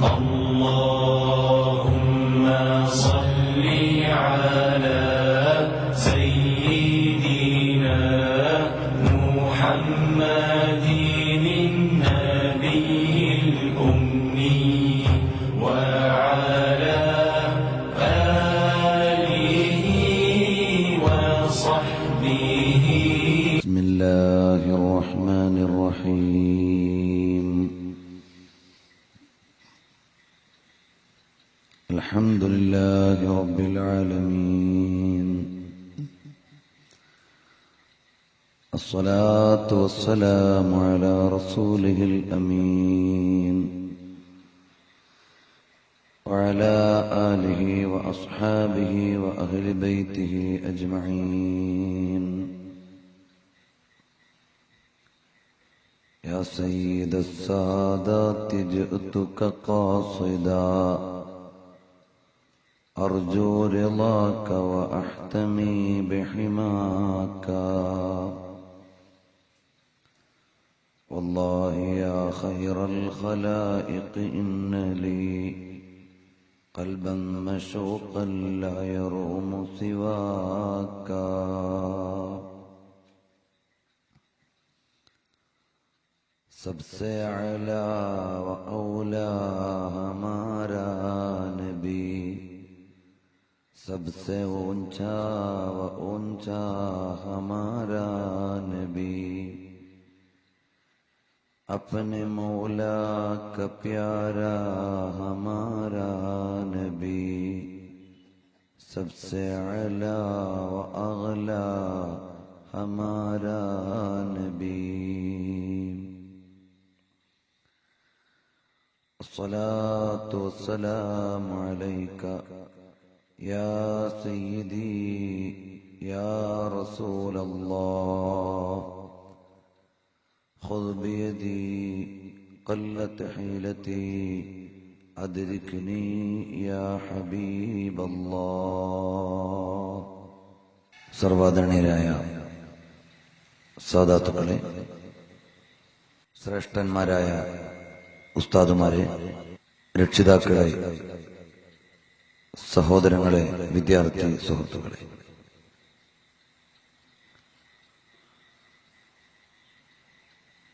اللهم صل على سيدنا محمد النبي الأمي وعلى آله وصحبه. بسم الله الرحمن الرحيم. الحمد لله رب العالمين، الصلاة والسلام على رسوله الأمين وعلى آله وأصحابه وأهل بيته أجمعين. يا سيد السادات جئتك قاصدا أرجو رضاك وأحتمي بحماك. والله يا خير الخلائق إن لي قلبا مشوقا لا يروم سواك. सबसे अला व औला हमारा नबी, सबसे ऊंचा व ऊंचा हमारा नबी, अपने मौला का प्यारा हमारा नबी, सबसे अला व अगला हमारा नबी. الصلاة والسلام عليك يا سيدي يا رسول الله. خذ بيدي قلت حيلتي أدركني يا حبيب الله. സർവാദരണീയരായ സാദാത്തുക്കളെ, ശ്രേഷ്ഠന്മാരായ ഉസ്താദുമാരെ, രക്ഷിതാക്കളെ, സഹോദരങ്ങളെ, വിദ്യാർത്ഥി സുഹൃത്തുക്കളെ,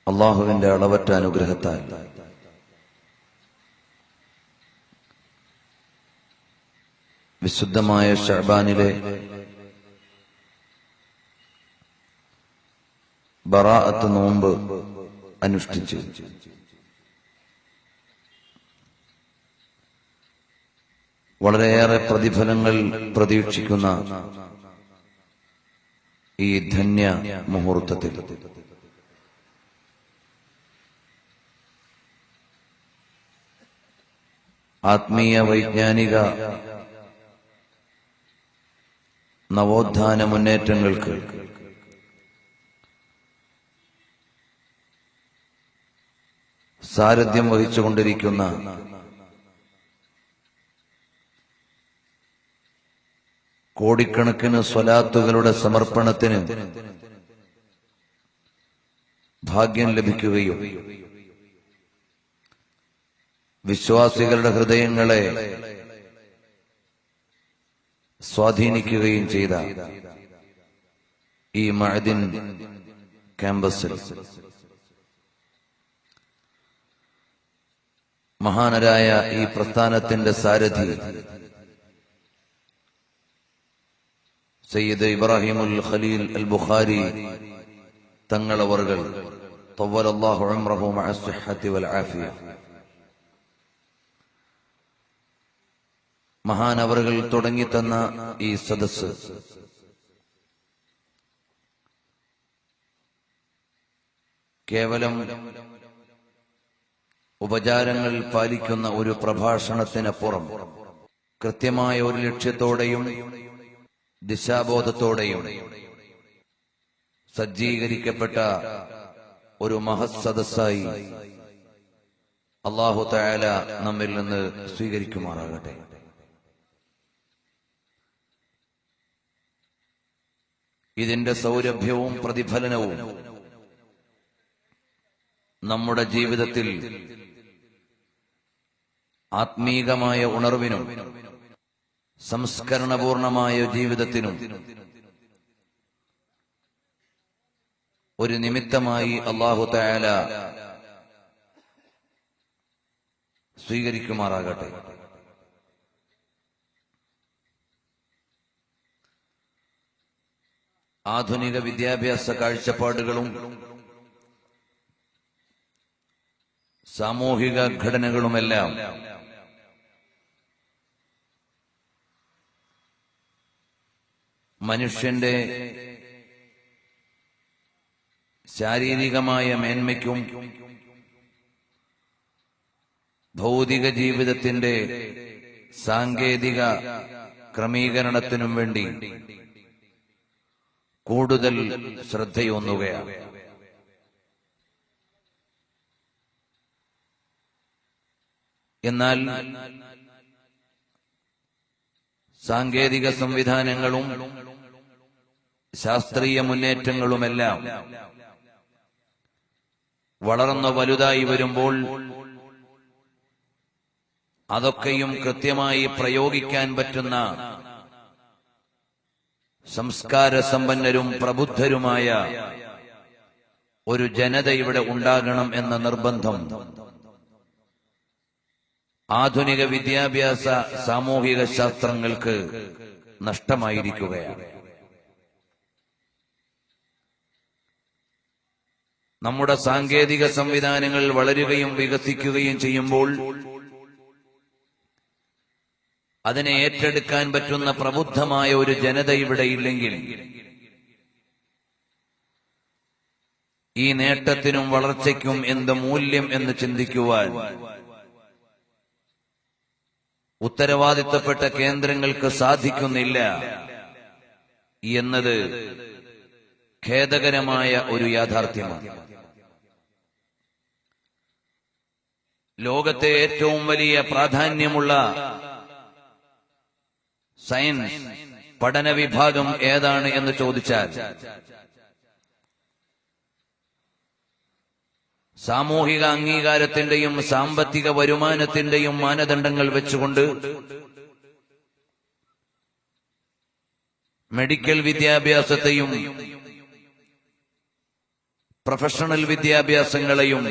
അള്ളാഹുവിന്റെ അളവറ്റ അനുഗ്രഹത്താൽ വിശുദ്ധമായ ശഅബാനിലെ ബറാഅത്ത് നോമ്പ് അനുഷ്ഠിച്ചു വളരെയേറെ പ്രതിഫലങ്ങൾ പ്രതീക്ഷിക്കുന്ന ഈ ധന്യ മുഹൂർത്തത്തിൽ ആത്മീയ വൈജ്ഞാനിക നവോത്ഥാന മുന്നേറ്റങ്ങൾക്ക് സാരഥ്യം വഹിച്ചുകൊണ്ടിരിക്കുന്ന കോടിക്കണക്കിന് സ്വലാത്തുകളുടെ സമർപ്പണത്തിന് ഭാഗ്യം ലഭിക്കുകയും വിശ്വാസികളുടെ ഹൃദയങ്ങളെ സ്വാധീനിക്കുകയും ചെയ്ത ഈ മഅദിൻ ക്യാമ്പസിൽ മഹാനരായ ഈ പ്രസ്ഥാനത്തിന്റെ സാരഥി സയ്യിദ് ഇബ്രാഹിമുൽ ഖലീൽ അൽ ബുഖാരി തങ്ങളവർകൾ തവ്വലല്ലാഹു ഉംറഹു മഅ അസ്സഹ്ഹത്തി വൽ ആഫിയ, മഹാനവറുകൾ തുടങ്ങിത്തന്ന ഈ സദസ്സ് കേവലം ഉപചാരങ്ങൾ പാലിക്കുന്ന ഒരു പ്രഭാഷണത്തിനപ്പുറം കൃത്യമായ ഒരു ലക്ഷ്യത്തോടെയും ദിശാബോധത്തോടെയും സജ്ജീകരിക്കപ്പെട്ട ഒരു മഹത് സദസ്സായി അല്ലാഹു തആല നമ്മിൽ നിന്ന് സ്വീകരിക്കുമാറാകട്ടെ. ഇതിന്റെ സൗരഭ്യവും പ്രതിഫലനവും നമ്മുടെ ജീവിതത്തിൽ ആത്മീകമായ ഉണർവിനും സംസ്കരണപൂർണമായ ജീവിതത്തിനും ഒരു നിമിത്തമായി അല്ലാഹു തആല സ്വീകരിക്കുമാറാകട്ടെ. ആധുനിക വിദ്യാഭ്യാസ കാഴ്ചപ്പാടുകളും സാമൂഹിക ഘടനകളുമെല്ലാം മനുഷ്യന്റെ ശാരീരികമായ മേന്മയ്ക്കും ഭൗതിക ജീവിതത്തിന്റെ സാങ്കേതിക ക്രമീകരണത്തിനും വേണ്ടി കൂടുതൽ ശ്രദ്ധയൂന്നുകയാണ്. എന്നാൽ സാങ്കേതിക സംവിധാനങ്ങളും ശാസ്ത്രീയ മുന്നേറ്റങ്ങളുമെല്ലാം വളർന്നു വലുതായി വരുമ്പോൾ അതൊക്കെയും കൃത്യമായി പ്രയോഗിക്കാൻ പറ്റുന്ന സംസ്കാര സമ്പന്നരും പ്രബുദ്ധരുമായ ഒരു ജനത ഇവിടെ ഉണ്ടാകണം എന്ന നിർബന്ധം ആധുനിക വിദ്യാഭ്യാസ സാമൂഹിക ശാസ്ത്രങ്ങൾക്ക് നഷ്ടമായിരിക്കുകയാണ്. നമ്മുടെ സാങ്കേതിക സംവിധാനങ്ങൾ വളരുകയും വികസിക്കുകയും ചെയ്യുമ്പോൾ അതിനെ ഏറ്റെടുക്കാൻ പറ്റുന്ന പ്രബുദ്ധമായ ഒരു ജനത ഇവിടെ ഇല്ലെങ്കിൽ ഈ നേട്ടത്തിനും വളർച്ചയ്ക്കും എന്ത് മൂല്യം എന്ന് ചിന്തിക്കുവാൻ ഉത്തരവാദിത്തപ്പെട്ട കേന്ദ്രങ്ങൾക്ക് സാധിക്കുന്നില്ല എന്നത് ഖേദകരമായ ഒരു യാഥാർത്ഥ്യമാണ്. ലോകത്തെ ഏറ്റവും വലിയ പ്രാധാന്യമുള്ള സയൻസ് പഠന വിഭാഗം ഏതാണ് എന്ന് ചോദിച്ചാൽ സാമൂഹിക അംഗീകാരത്തിന്റെയും സാമ്പത്തിക വരുമാനത്തിന്റെയും മാനദണ്ഡങ്ങൾ വെച്ചുകൊണ്ട് മെഡിക്കൽ വിദ്യാഭ്യാസത്തെയും പ്രൊഫഷണൽ വിദ്യാഭ്യാസങ്ങളെയും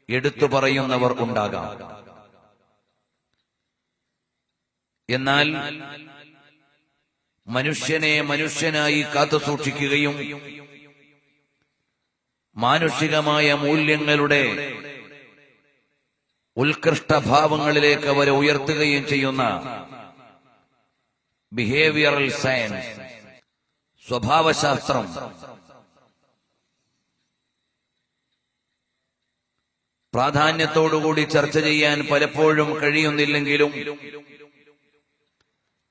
എടുത്തു പറയുന്നവർ ഉണ്ടാകാം. എന്നാൽ മനുഷ്യനെ മനുഷ്യനായി കാത്തുസൂക്ഷിക്കുകയും മാനുഷികമായ മൂല്യങ്ങളുടെ ഉത്കൃഷ്ടഭാവങ്ങളിലേക്ക് അവരെ ഉയർത്തുകയും ചെയ്യുന്ന ബിഹേവിയറൽ സയൻസ്, സ്വഭാവശാസ്ത്രം പ്രാധാന്യത്തോടുകൂടി ചർച്ച ചെയ്യാൻ പലപ്പോഴും കഴിയുന്നില്ലെങ്കിലും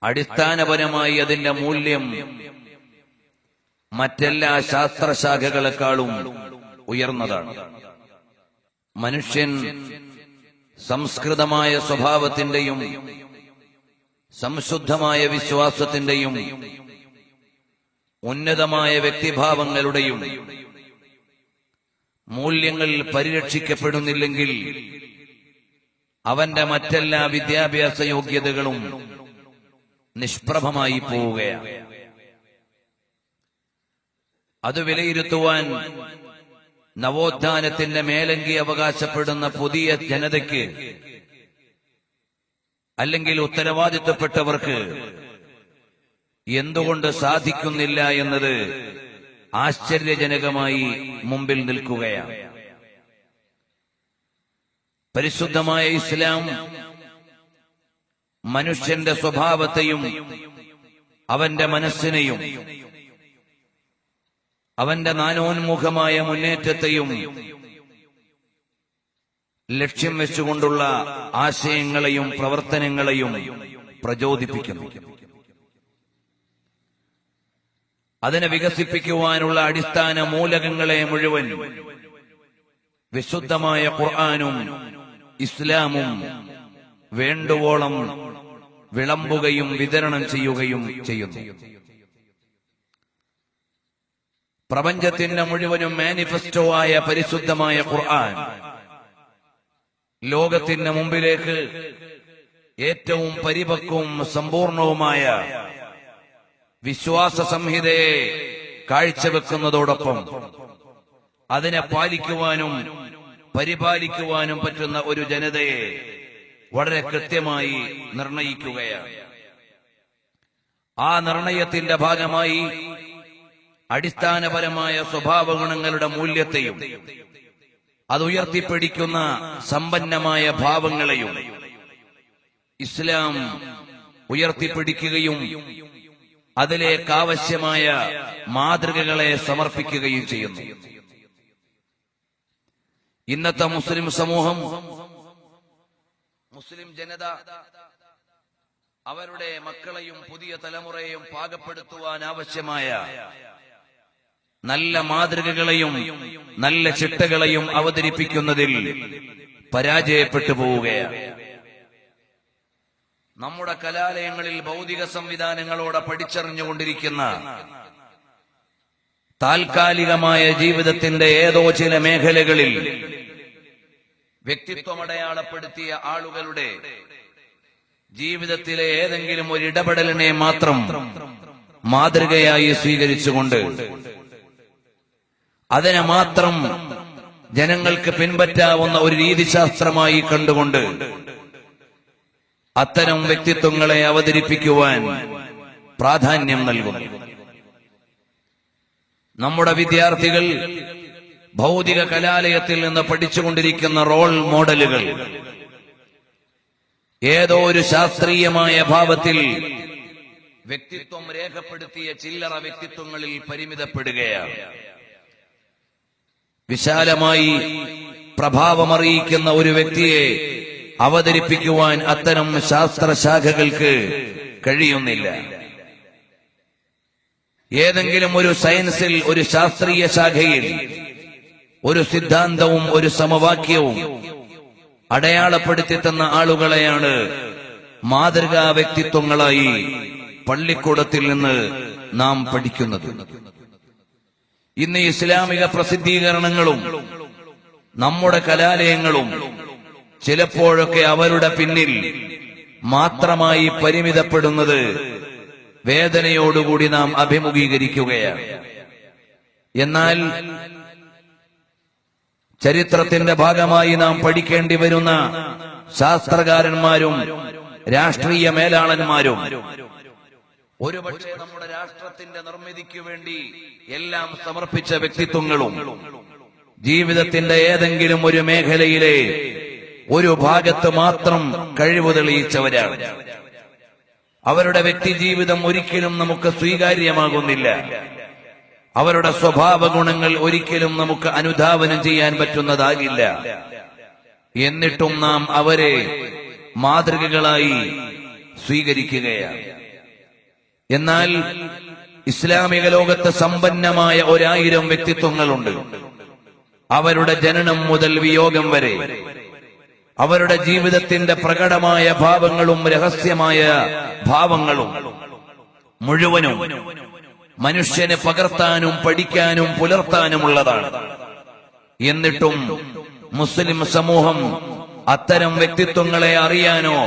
അടിസ്ഥാനപരമായി അതിന്റെ മൂല്യം മറ്റെല്ലാ ശാസ്ത്രശാഖകളെക്കാളും ഉയർന്നതാണ്. മനുഷ്യൻ സംസ്കൃതമായ സ്വഭാവത്തിന്റെയും സംശുദ്ധമായ വിശ്വാസത്തിന്റെയും ഉന്നതമായ വ്യക്തിഭാവങ്ങളുടെയും മൂല്യങ്ങൾ പരിരക്ഷിക്കപ്പെടുന്നില്ലെങ്കിൽ അവന്റെ മറ്റെല്ലാ വിദ്യാഭ്യാസ യോഗ്യതകളും നിഷ്പ്രഭമായി പോവുകയാണ്. അത് വിലയിരുത്തുവാൻ നവോത്ഥാനത്തിന്റെ മേലങ്കി അവകാശപ്പെടുന്ന പുതിയ ജനതയ്ക്ക് അല്ലെങ്കിൽ ഉത്തരവാദിത്തപ്പെട്ടവർക്ക് എന്തുകൊണ്ട് സാധിക്കുന്നില്ല എന്നത് ആശ്ചര്യജനകമായി മുമ്പിൽ നിൽക്കുകയാണ്. പരിശുദ്ധമായ ഇസ്ലാം മനുഷ്യന്റെ സ്വഭാവത്തെയും അവന്റെ മനസ്സിനെയും അവന്റെ നാനോന്മുഖമായ മുന്നേറ്റത്തെയും ലക്ഷ്യം വെച്ചുകൊണ്ടുള്ള ആശയങ്ങളെയും പ്രവർത്തനങ്ങളെയും പ്രചോദിപ്പിക്കുന്നു. അതിനെ വികസിപ്പിക്കുവാനുള്ള അടിസ്ഥാന മൂലകങ്ങളെ മുഴുവൻ വിശുദ്ധമായ ഖുർആനും ഇസ്ലാമും വേണ്ടുവോളം വിളമ്പുകയും വിതരണം ചെയ്യുകയും ചെയ്യുന്നു. പ്രപഞ്ചത്തിന്റെ മുഴുവനും മാനിഫെസ്റ്റോ ആയ പരിശുദ്ധമായ ഖുർആൻ ലോകത്തിന്റെ മുമ്പിലേക്ക് ഏറ്റവും പരിപക്വവും സമ്പൂർണവുമായ വിശ്വാസ സംഹിതയെ കാഴ്ചവെക്കുന്നതോടൊപ്പം അതിനെ പാലിക്കുവാനും പരിപാലിക്കുവാനും പറ്റുന്ന ഒരു ജനതയെ വളരെ കൃത്യമായി നിർണയിക്കുകയാണ്. ആ നിർണയത്തിന്റെ ഭാഗമായി അടിസ്ഥാനപരമായ സ്വഭാവഗുണങ്ങളുടെ മൂല്യത്തെയും അത് ഉയർത്തിപ്പിടിക്കുന്ന സമ്പന്നമായ ഭാവങ്ങളെയും ഇസ്ലാം ഉയർത്തിപ്പിടിക്കുകയും അതിലേക്കാവശ്യമായ മാതൃകകളെ സമർപ്പിക്കുകയും ചെയ്യുന്നു. ഇന്നത്തെ മുസ്ലിം സമൂഹം, മുസ്ലിം ജനത അവരുടെ മക്കളെയും പുതിയ തലമുറയെയും പാകപ്പെടുത്തുവാൻ ആവശ്യമായ നല്ല മാതൃകകളെയും നല്ല ചിട്ടകളെയും അവതരിപ്പിക്കുന്നതിൽ പരാജയപ്പെട്ടു പോവുകയാണ്. നമ്മുടെ കലാലയങ്ങളിൽ ഭൗതിക സംവിധാനങ്ങളോടെ പഠിച്ചറിഞ്ഞുകൊണ്ടിരിക്കുന്ന താൽക്കാലികമായ ജീവിതത്തിന്റെ ഏതോ ചില മേഖലകളിൽ വ്യക്തിത്വമടയാളപ്പെടുത്തിയ ആളുകളുടെ ജീവിതത്തിലെ ഏതെങ്കിലും ഒരു ഇടപെടലിനെ മാത്രം മാതൃകയായി സ്വീകരിച്ചുകൊണ്ട് അതിനെ മാത്രം ജനങ്ങൾക്ക് പിൻപറ്റാവുന്ന ഒരു രീതിശാസ്ത്രമായി കണ്ടുകൊണ്ട് അത്തരം വ്യക്തിത്വങ്ങളെ അവതരിപ്പിക്കുവാൻ പ്രാധാന്യം നൽകുന്നു. നമ്മുടെ വിദ്യാർത്ഥികൾ ഭൗതിക കലാലയത്തിൽ നിന്ന് പഠിച്ചുകൊണ്ടിരിക്കുന്ന റോൾ മോഡലുകൾ ഏതോ ഒരു ശാസ്ത്രീയമായ ഭാവത്തിൽ വ്യക്തിത്വം രേഖപ്പെടുത്തിയ ചില്ലറ വ്യക്തിത്വങ്ങളിൽ പരിമിതപ്പെടുകയാണ്. വിശാലമായി പ്രഭാവമറിയിക്കുന്ന ഒരു വ്യക്തിയെ അവതരിപ്പിക്കുവാൻ അത്തരം ശാസ്ത്രശാഖകൾക്ക് കഴിയുന്നില്ല. ഏതെങ്കിലും ഒരു സയൻസിൽ, ഒരു ശാസ്ത്രീയ ശാഖയിൽ ഒരു സിദ്ധാന്തവും ഒരു സമവാക്യവും അടയാളപ്പെടുത്തി തന്ന ആളുകളെയാണ് മാതൃകാ വ്യക്തിത്വങ്ങളായി പള്ളിക്കൂടത്തിൽ നിന്ന് നാം പഠിക്കുന്നത്. ഇന്ന് ഇസ്ലാമിക പ്രസിദ്ധീകരണങ്ങളും നമ്മുടെ കലാലയങ്ങളും ചിലപ്പോഴൊക്കെ അവരുടെ പിന്നിൽ മാത്രമായി പരിമിതപ്പെടുന്നത് വേദനയോടുകൂടി നാം അഭിമുഖീകരിക്കുകയാണ്. എന്നാൽ ചരിത്രത്തിന്റെ ഭാഗമായി നാം പഠിക്കേണ്ടി വരുന്ന ശാസ്ത്രകാരന്മാരും രാഷ്ട്രീയ മേലാളന്മാരും ഒരുപക്ഷെ നമ്മുടെ രാഷ്ട്രത്തിന്റെ നിർമ്മിതിക്ക് വേണ്ടി എല്ലാം സമർപ്പിച്ച വ്യക്തിത്വങ്ങളും ജീവിതത്തിന്റെ ഏതെങ്കിലും ഒരു മേഖലയിലെ ഒരു ഭാഗത്ത് മാത്രം കഴിവ് തെളിയിച്ചവരാണ്. അവരുടെ വ്യക്തിജീവിതം ഒരിക്കലും നമുക്ക് സ്വീകാര്യമാകുന്നില്ല. അവരുടെ സ്വഭാവ ഗുണങ്ങൾ ഒരിക്കലും നമുക്ക് അനുധാവനം ചെയ്യാൻ പറ്റുന്നതാകില്ല. എന്നിട്ടും നാം അവരെ മാതൃകകളായി സ്വീകരിക്കുകയാണ്. എന്നാൽ ഇസ്ലാമിക ലോകത്ത് സമ്പന്നമായ 1000 വ്യക്തിത്വങ്ങളുണ്ട്. അവരുടെ ജനനം മുതൽ വിയോഗം വരെ അവരുടെ ജീവിതത്തിന്റെ പ്രകടമായ ഭാവങ്ങളും രഹസ്യമായ ഭാവങ്ങളും മുഴുവനും മനുഷ്യന് പകർത്താനും പഠിക്കാനും പുലർത്താനുമുള്ളതാണ്. എന്നിട്ടും മുസ്ലിം സമൂഹം അത്തരം വ്യക്തിത്വങ്ങളെ അറിയാനോ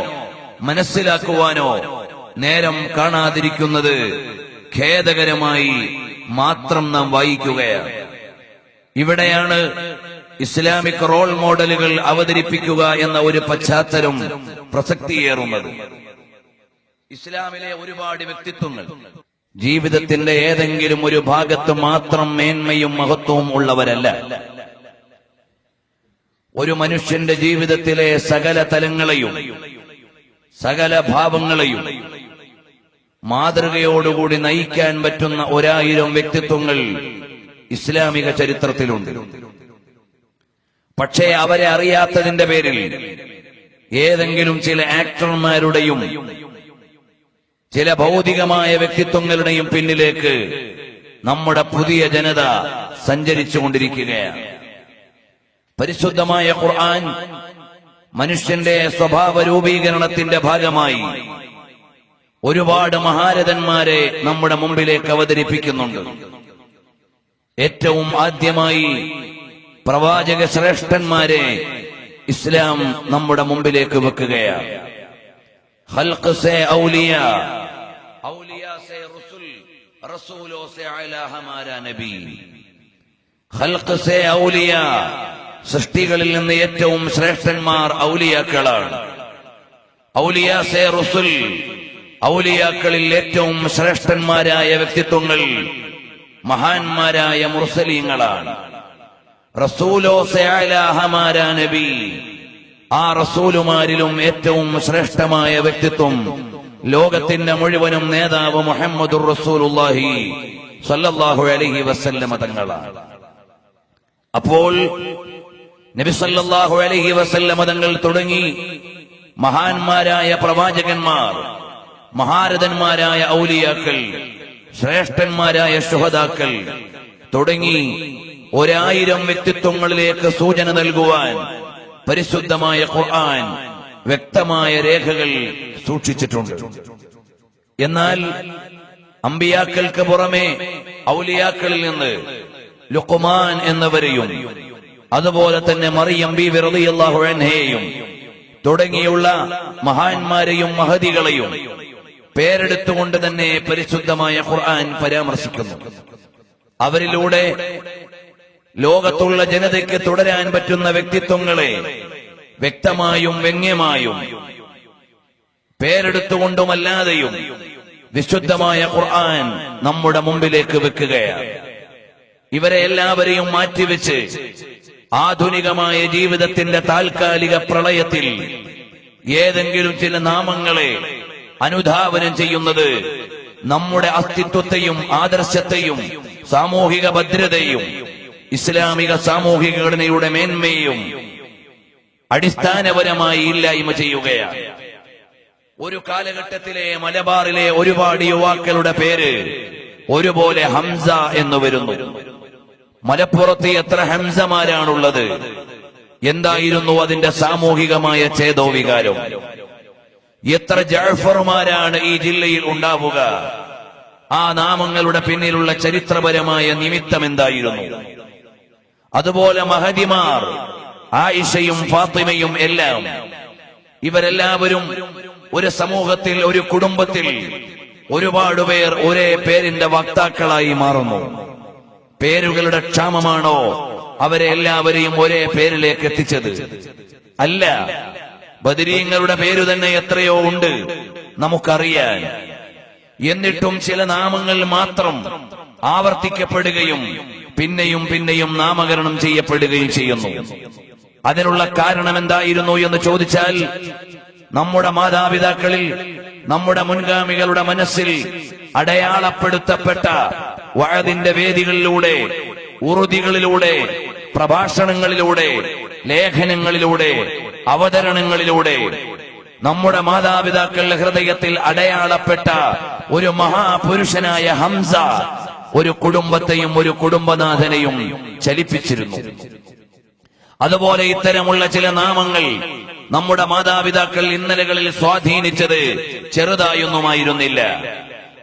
മനസ്സിലാക്കുവാനോ നേരം കാണാതിരിക്കുന്നത് ഖേദകരമായി മാത്രം നാം വായിക്കുകയാണ്. ഇവിടെയാണ് ഇസ്ലാമിക് റോൾ മോഡലുകൾ അവതരിപ്പിക്കുക എന്ന ഒരു പശ്ചാത്തലം പ്രസക്തിയേറുന്നത്. ഇസ്ലാമിലെ ഒരുപാട് വ്യക്തിത്വങ്ങൾ ജീവിതത്തിന്റെ ഏതെങ്കിലും ഒരു ഭാഗത്ത് മാത്രം മേന്മയും മഹത്വവും ഉള്ളവരല്ല. ഒരു മനുഷ്യന്റെ ജീവിതത്തിലെ സകല തലങ്ങളെയും സകല ഭാവങ്ങളെയും മാതൃകയോടുകൂടി നയിക്കാൻ പറ്റുന്ന 1000 വ്യക്തിത്വങ്ങൾ ഇസ്ലാമിക ചരിത്രത്തിലുണ്ട്. പക്ഷേ അവരെ അറിയാത്തതിന്റെ പേരിൽ ഏതെങ്കിലും ചില ആക്ടർമാരുടെയും ചില ഭൗതികമായ വ്യക്തിത്വങ്ങളുടെയും പിന്നിലേക്ക് നമ്മുടെ പുതിയ ജനത സഞ്ചരിച്ചുകൊണ്ടിരിക്കുകയാണ്. പരിശുദ്ധമായ ഖുർആൻ മനുഷ്യന്റെ സ്വഭാവ രൂപീകരണത്തിന്റെ ഭാഗമായി ഒരുപാട് മഹാരഥന്മാരെ നമ്മുടെ മുമ്പിലേക്ക് അവതരിപ്പിക്കുന്നുണ്ട്. ഏറ്റവും ആദ്യമായി പ്രവാചക ശ്രേഷ്ഠന്മാരെ ഇസ്ലാം നമ്മുടെ മുമ്പിലേക്ക് വെക്കുകയാണ്. ഖൽഖ് സേ ഔലിയ, ഔലിയ സേ റസൂൽ, റസൂലോ സേ അലാ ഹമാരാ നബി. ഖൽഖ് സേ ഔലിയ, സൃഷ്ടികളിൽ നിന്ന് ഏറ്റവും ശ്രേഷ്ഠന്മാർ ഔലിയാക്കളാണ്. ഔലിയ സേ റസൂൽ, ഔലിയാക്കളിൽ ഏറ്റവും ശ്രേഷ്ഠന്മാരായ വ്യക്തിത്വങ്ങൾ മഹാന്മാരായ മുർസലീങ്ങളാണ്. റസൂലോ സേ അലാ ഹമാരാ നബി, ആ റസൂലുമാരിലും ഏറ്റവും ശ്രേഷ്ഠമായ വ്യക്തിത്വം ലോകത്തിന്റെ മുഴുവനും നേതാവ് മുഹമ്മദുർ റസൂലുള്ളാഹി സ്വല്ലല്ലാഹു അലൈഹി വസല്ലമ തങ്ങളാണ്. അപ്പോൾ നബി സല്ലല്ലാഹു അലൈഹി വസല്ലമ തങ്ങൾ തുടങ്ങി മഹാന്മാരായ പ്രവാചകന്മാർ, മഹാരഥന്മാരായ ഔലിയാക്കൾ, ശ്രേഷ്ഠന്മാരായ ശുഹദാക്കൾ തുടങ്ങി 1000 വ്യക്തിത്വങ്ങളിലേക്ക് സൂചന നൽകുവാൻ പരിശുദ്ധമായ ഖുർആൻ വ്യക്തമായ രേഖകൾ സൂക്ഷിച്ചിട്ടുണ്ട്. എന്നാൽ അമ്പിയാക്കൾക്ക് പുറമെ ഔലിയാക്കളിൽ നിന്ന് ലുഖ്മാൻ എന്നവരെയും അതുപോലെ തന്നെ മറിയം ബീവി റളിയല്ലാഹു അൻഹയെയും തുടങ്ങിയുള്ള മഹാന്മാരെയും മഹദികളെയും പേരെടുത്തുകൊണ്ട് തന്നെ പരിശുദ്ധമായ ഖുർആൻ പരാമർശിക്കുന്നു. അവരിലൂടെ ലോകത്തുള്ള ജനതയ്ക്ക് തുടരാൻ പറ്റുന്ന വ്യക്തിത്വങ്ങളെ വ്യക്തമായും വ്യംഗ്യമായും പേരെടുത്തുകൊണ്ടുമല്ലാതെയും വിശുദ്ധമായ ഖുർആൻ നമ്മുടെ മുമ്പിലേക്ക് വെക്കുകയാണ്. ഇവരെ എല്ലാവരെയും മാറ്റിവെച്ച് ആധുനികമായ ജീവിതത്തിന്റെ താൽക്കാലിക പ്രളയത്തിൽ ഏതെങ്കിലും ചില നാമങ്ങളെ അനുധാവനം ചെയ്യുന്നത് നമ്മുടെ അസ്തിത്വത്തെയും ആദർശത്തെയും സാമൂഹിക ഭദ്രതയും ഇസ്ലാമിക സാമൂഹിക ഘടനയുടെ മേന്മയും അടിസ്ഥാനപരമായി ഇല്ലായ്മ ചെയ്യുകയാണ്. ഒരു കാലഘട്ടത്തിലെ മലബാറിലെ ഒരുപാട് യുവാക്കളുടെ പേര് ഒരുപോലെ ഹംസ എന്ന് വരുന്നു. മലപ്പുറത്ത് എത്ര ഹംസമാരാണുള്ളത്? എന്തായിരുന്നു അതിന്റെ സാമൂഹികമായ ചേതോവികാരം? എത്ര ജഅഫർമാരാണ് ഈ ജില്ലയിൽ ഉണ്ടാവുക? ആ നാമങ്ങളുടെ പിന്നിലുള്ള ചരിത്രപരമായ നിമിത്തം എന്തായിരുന്നു? അതുപോലെ മഹദിമാർ, ആയിഷയും ഫാത്തിമയും എല്ലാം, ഇവരെല്ലാവരും ഒരു സമൂഹത്തിൽ, ഒരു കുടുംബത്തിൽ ഒരുപാട് പേർ ഒരേ പേരിന്റെ വക്താക്കളായി മാറുന്നു. പേരുകളുടെ ക്ഷാമമാണോ അവരെ എല്ലാവരെയും ഒരേ പേരിലേക്ക് എത്തിച്ചത്? അല്ല. ബദരീങ്ങളുടെ പേര് തന്നെ എത്രയോ ഉണ്ട് നമുക്കറിയാൻ. എന്നിട്ടും ചില നാമങ്ങൾ മാത്രം ആവർത്തിക്കപ്പെടുകയും പിന്നെയും പിന്നെയും നാമകരണം ചെയ്യപ്പെടുകയും ചെയ്യുന്നു. അതിനുള്ള കാരണം എന്തായിരുന്നു എന്ന് ചോദിച്ചാൽ, നമ്മുടെ മാതാപിതാക്കളിൽ, നമ്മുടെ മുൻഗാമികളുടെ മനസ്സിൽ അടയാളപ്പെടുത്തപ്പെട്ട വഅദിന്റെ വേദികളിലൂടെ, ഉറുദികളിലൂടെ, പ്രഭാഷണങ്ങളിലൂടെ, ലേഖനങ്ങളിലൂടെ, അവതരണങ്ങളിലൂടെ നമ്മുടെ മാതാപിതാക്കളുടെ ഹൃദയത്തിൽ അടയാളപ്പെട്ട ഒരു മഹാപുരുഷനായ ഹംസ ഒരു കുടുംബത്തെയും ഒരു കുടുംബനാഥനെയും ചലിപ്പിച്ചിരുന്നു. അതുപോലെ ഇത്തരമുള്ള ചില നാമങ്ങൾ നമ്മുടെ മാതാപിതാക്കൾ ഇന്നലകളിൽ സ്വാധീനിച്ചത് ചെറുതായൊന്നുമായിരുന്നില്ല.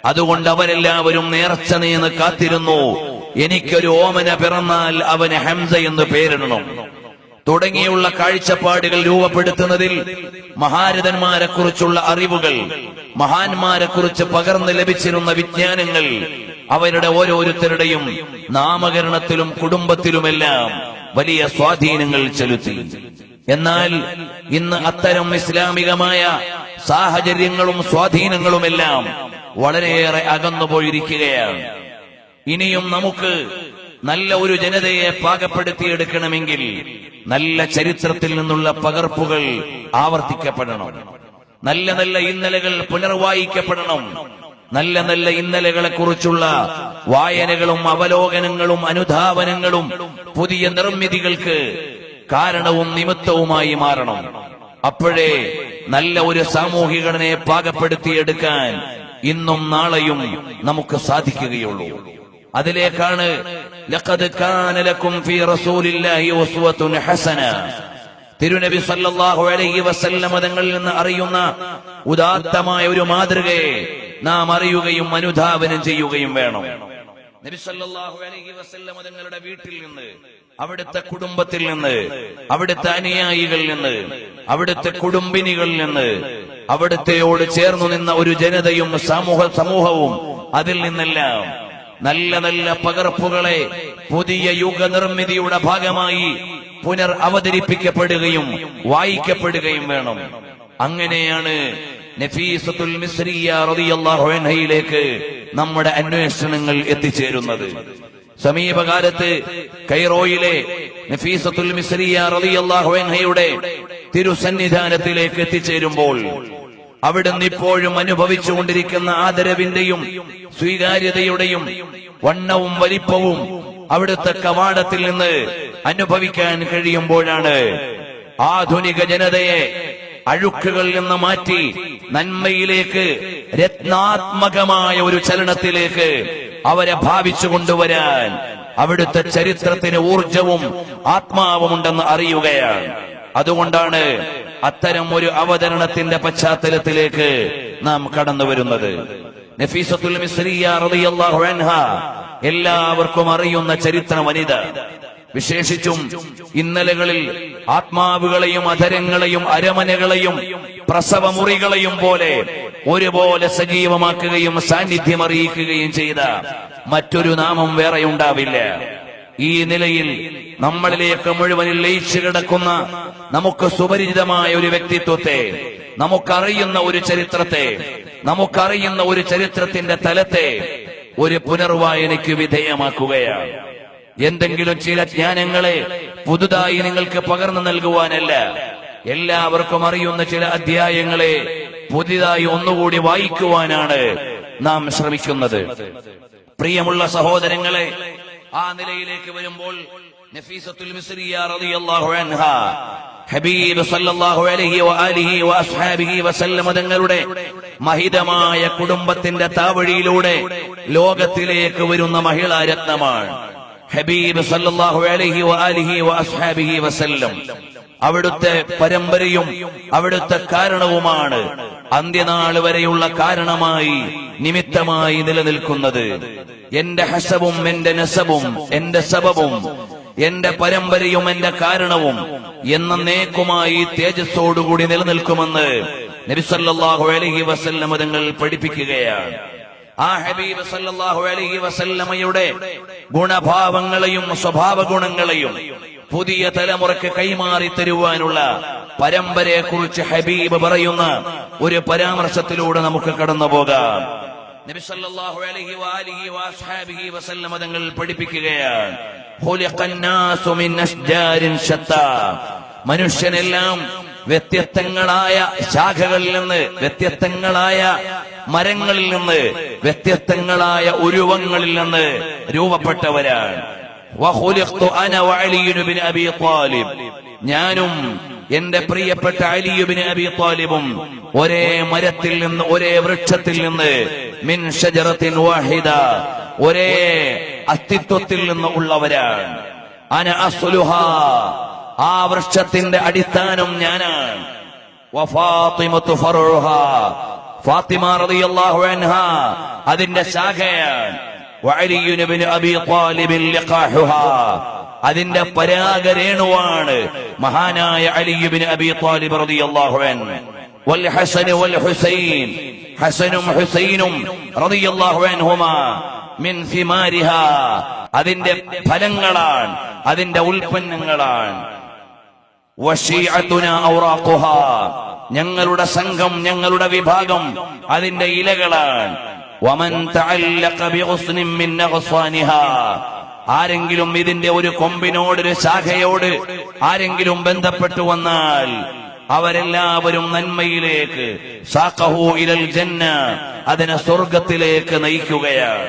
അതുകൊണ്ട് അവരെല്ലാവരും നേർച്ച നീന്ന് കാത്തിരുന്നു, എനിക്കൊരു ഓമന പിറന്നാൽ അവന് ഹംസ എന്ന് പേരിടണം തുടങ്ങിയുള്ള കാഴ്ചപ്പാടുകൾ രൂപപ്പെടുത്തുന്നതിൽ മഹാരഥന്മാരെ കുറിച്ചുള്ള അറിവുകൾ, മഹാന്മാരെ കുറിച്ച് പകർന്നു ലഭിച്ചിരുന്ന വിജ്ഞാനങ്ങൾ അവരുടെ ഓരോരുത്തരുടെയും നാമകരണത്തിലും കുടുംബത്തിലുമെല്ലാം വലിയ സ്വാധീനങ്ങൾ ചെലുത്തി. എന്നാൽ ഇന്ന് അത്തരം ഇസ്ലാമികമായ സാഹചര്യങ്ങളും സ്വാധീനങ്ങളുമെല്ലാം വളരെയേറെ അകന്നുപോയിരിക്കുകയാണ്. ഇനിയും നമുക്ക് നല്ല ഒരു ജനതയെ പാകപ്പെടുത്തിയെടുക്കണമെങ്കിൽ നല്ല ചരിത്രത്തിൽ നിന്നുള്ള പകർപ്പുകൾ ആവർത്തിക്കപ്പെടണം. നല്ല നല്ല ഇന്നലകൾ പുനർവായിക്കപ്പെടണം. നല്ല നല്ല ഇന്നലകളെ കുറിച്ചുള്ള വായനകളും അവലോകനങ്ങളും അനുധാവനങ്ങളും പുതിയ നിർമ്മിതികൾക്ക് കാരണവും നിമിത്തവുമായി മാറണം. അപ്പോഴേ നല്ല ഒരു സാമൂഹിക ഘടനയെ പാകപ്പെടുത്തിയെടുക്കാൻ ഇന്നും നാളെയും നമുക്ക് സാധിക്കുകയുള്ളൂ. അതിലേക്കാണ് ലഖദ് കാന ലക്കും ഫീ റസൂലില്ലാഹി ഉസ്വത്തുൻ ഹസന, തിരുനബി സല്ലല്ലാഹു അലൈഹി വസല്ലം തങ്ങളിൽ നിന്ന് അറിയുന്ന ഉദാത്തമായ ഒരു മാതൃകയെ നാം അറിയുകയും അനുധാവനം ചെയ്യുകയും വേണം. നബി സല്ലല്ലാഹു അലൈഹി വസല്ലം തങ്ങളുടെ വീട്ടിൽ നിന്ന് അവിടുത്തെ കുടുംബത്തിൽ നിന്ന്, അവിടുത്തെ അനുയായികളിൽ നിന്ന്, അവിടുത്തെ കുടുംബിനികളിൽ നിന്ന്, അവിടുത്തെയോട് ചേർന്നു നിന്ന ഒരു ജനതയും സമൂഹവും അതിൽ നിന്നെല്ലാം നല്ല നല്ല പകർപ്പുകളെ പുതിയ യുഗനിർമ്മിതിയുടെ ഭാഗമായി പുനർ അവതരിപ്പിക്കപ്പെടുകയും വായിക്കപ്പെടുകയും വേണം. അങ്ങനെയാണ് നഫീസത്തുൽ മിസ്രിയ റളിയല്ലാഹു അൻഹയിലേക്ക് നമ്മുടെ അന്വേഷണങ്ങൾ എത്തിച്ചേരുന്നത്. സമീപകാലത്ത് കൈറോയിലെ നഫീസത്തുൽ മിസ്രിയ റളിയല്ലാഹു അൻഹയുടെ തിരുസന്നിധാനത്തിലേക്ക് എത്തിച്ചേരുമ്പോൾ അവിടുന്ന് ഇപ്പോഴും അനുഭവിച്ചുകൊണ്ടിരിക്കുന്ന ആദരവിന്റെയും സ്വീകാര്യതയുടെയും വണ്ണവും വലിപ്പവും അവിടുത്തെ കവാടത്തിൽ നിന്ന് അനുഭവിക്കാൻ കഴിയുമ്പോഴാണ് ആധുനിക ജനതയെ അഴുക്കുകളിൽ നിന്ന് മാറ്റി നന്മയിലേക്ക് രത്നാത്മകമായ ഒരു ചലനത്തിലേക്ക് അവരെ ഭാവിച്ചു കൊണ്ടുവരാൻ അവിടുത്തെ ചരിത്രത്തിന് ഊർജവും ആത്മാവുമുണ്ടെന്ന് അറിയുകയാണ്. അതുകൊണ്ടാണ് അത്തരം ഒരു അവതരണത്തിന്റെ പശ്ചാത്തലത്തിലേക്ക് നാം കടന്നു വരുന്നത്. നഫീസത്തുൽ മിസ്രിയ റളിയല്ലാഹു അൻഹ എല്ലാവർക്കും അറിയുന്ന ചരിത്ര വനിത. വിശേഷിച്ചും ഇന്നലകളിൽ ആത്മാവുകളെയും അധരങ്ങളെയും അരമനകളെയും പ്രസവമുറികളെയും പോലെ ഒരുപോലെ സജീവമാക്കുകയും സാന്നിധ്യം അറിയിക്കുകയും ചെയ്ത മറ്റൊരു നാമം വേറെയുണ്ടാവില്ല. ഈ നിലയിൽ നമ്മളിലേക്ക് മുഴുവനിൽ ലയിച്ചു കിടക്കുന്ന നമുക്ക് സുപരിചിതമായ ഒരു വ്യക്തിത്വത്തെ, നമുക്കറിയുന്ന ഒരു ചരിത്രത്തെ, നമുക്കറിയുന്ന ഒരു ചരിത്രത്തിന്റെ തലത്തെ ഒരു പുനർവായനയ്ക്ക് വിധേയമാക്കുകയാണ്. എന്തെങ്കിലും ചില ജ്ഞാനങ്ങളെ പുതുതായി നിങ്ങൾക്ക് പകർന്നു നൽകുവാനല്ല, എല്ലാവർക്കും അറിയുന്ന ചില അധ്യായങ്ങളെ പുതിയതായി ഒന്നുകൂടി വായിക്കുവാനാണ് നാം ശ്രമിക്കുന്നത്. പ്രിയമുള്ള സഹോദരങ്ങളെ, ആ നിലയിലേക്ക് വരുമ്പോൾ നഫീസത്തുൽ മിസ്രിയ റളിയല്ലാഹു അൻഹ ഹബീബ് സല്ലല്ലാഹു അലൈഹി വആലിഹി വഅസ്ഹാബിഹി വസല്ലം തങ്ങളുടെ മഹിതമായ കുടുംബത്തിന്റെ താവഴിയിലൂടെ ലോകത്തിലേക്ക് വരുന്ന മഹിളാ രത്നമാണ്. ഹബീബ് സല്ലല്ലാഹു അലൈഹി വആലിഹി വഅസ്ഹാബിഹി വസല്ലം അവിടുത്തെ പരമ്പരയും അവിടുത്തെ കാരണവുമാണ് അന്ത്യനാൾ വരെയുള്ള കാരണമായി നിമിത്തമായി നിലനിൽക്കുന്നത്. എന്റെ ഹസബും എന്റെ നസബും എന്റെ സബബും എന്റെ പരമ്പരയും എന്റെ കാരണവും എന്നേക്കുമായി തേജസ്സോടുകൂടി നിലനിൽക്കുമെന്ന് നബി സല്ലല്ലാഹു അലൈഹി വസല്ലം തങ്ങൾ പഠിപ്പിക്കുകയാണ്. ആ ഹബീബ് സല്ലല്ലാഹു അലൈഹി വസല്ലമയുടെ ഗുണഭാവങ്ങളെയും സ്വഭാവ ഗുണങ്ങളെയും പുതിയ തലമുറയ്ക്ക് കൈമാറി തരുവാനുള്ള പരമ്പരയെക്കുറിച്ച് ഹബീബ് പറയുന്ന ഒരു പരാമർശത്തിലൂടെ നമുക്ക് കടന്നു പോകാം. നബി സല്ലല്ലാഹു അലൈഹി വആലിഹി വഅസ്ഹാബിഹി വസല്ലം തങ്ങൾ പഠിപ്പിക്കുകയാണ്, ഖുലിഖന്നാസു മിൻ അശ്ജാരിൻ ശത്താ. മനുഷ്യനെല്ലാം വ്യത്യസ്തങ്ങളായ ശാഖകളിൽ നിന്ന്, വ്യത്യസ്തങ്ങളായ മരങ്ങളിൽ നിന്ന്, വ്യത്യസ്തങ്ങളായ ഉരുവങ്ങളിൽ നിന്ന് രൂപപ്പെട്ടവരാണ്. വഖുലിഖ്തു അന വഅലി ഇബ്നു അബീ ത്വാലിബ്, ഞാനും എന്റെ പ്രിയപ്പെട്ട അലി ഇബ്നു അബീ ത്വാലിബും ഒരേ മരത്തിൽ നിന്ന്, ഒരേ വൃക്ഷത്തിൽ നിന്ന്, മിൻ ഷജറത്തിൻ വാഹിദ, ഒരേ അസ്തിത്വത്തിൽ നിന്ന് ഉള്ളവരാണ്. അന അസ്ലുഹാ, ആ വൃക്ഷത്തിന്റെ അടിസ്ഥാനം ഞാനാണ്. വഫാത്തിമത്തു ഫർഉഹാ, ഫാത്തിമ റളിയല്ലാഹു അൻഹ അതിന്റെ ശാഖയാണ്. വഅലി ഇബ്നു അബീ ത്വാലിബ് ലിഖാഹുഹാ, അതിന്റെ പരാഗരേണുവാണ് മഹാനായ അലി ഇബ്നു അബീ ത്വാലിബ് റളിയല്ലാഹു അൻഹു. വൽ ഹസൻ വൽ ഹുസൈൻ, ഹസനും ഹുസൈനും റളിയല്ലാഹു അൻഹുമാ മിൻ സിമാരിഹാ, അതിന്റെ ഫലങ്ങളാണ്, അതിന്റെ ഉൽപ്പന്നങ്ങളാണ്. വശീഅതുനാ ഔറാഖുഹാ, ഞങ്ങളുടെ സംഘം, ഞങ്ങളുടെ വിഭാഗം അതിന്റെ ഇലകളാണ്. വമൻ തഅല്ലഖ ബിഗുസ്നിൻ മിൻ അഗ്സാനിഹാ, ആരെങ്കിലും ഇതിന്റെ ഒരു കൊമ്പിനോട്, ഒരു ശാഖയോട് ആരെങ്കിലും ബന്ധപ്പെട്ടു വന്നാൽ അവരെല്ലാവരും നന്മയിലേക്ക്, സാഖഹു ഇലൽ ജന്ന, അതിനെ സ്വർഗത്തിലേക്ക് നയിക്കുകയാണ്.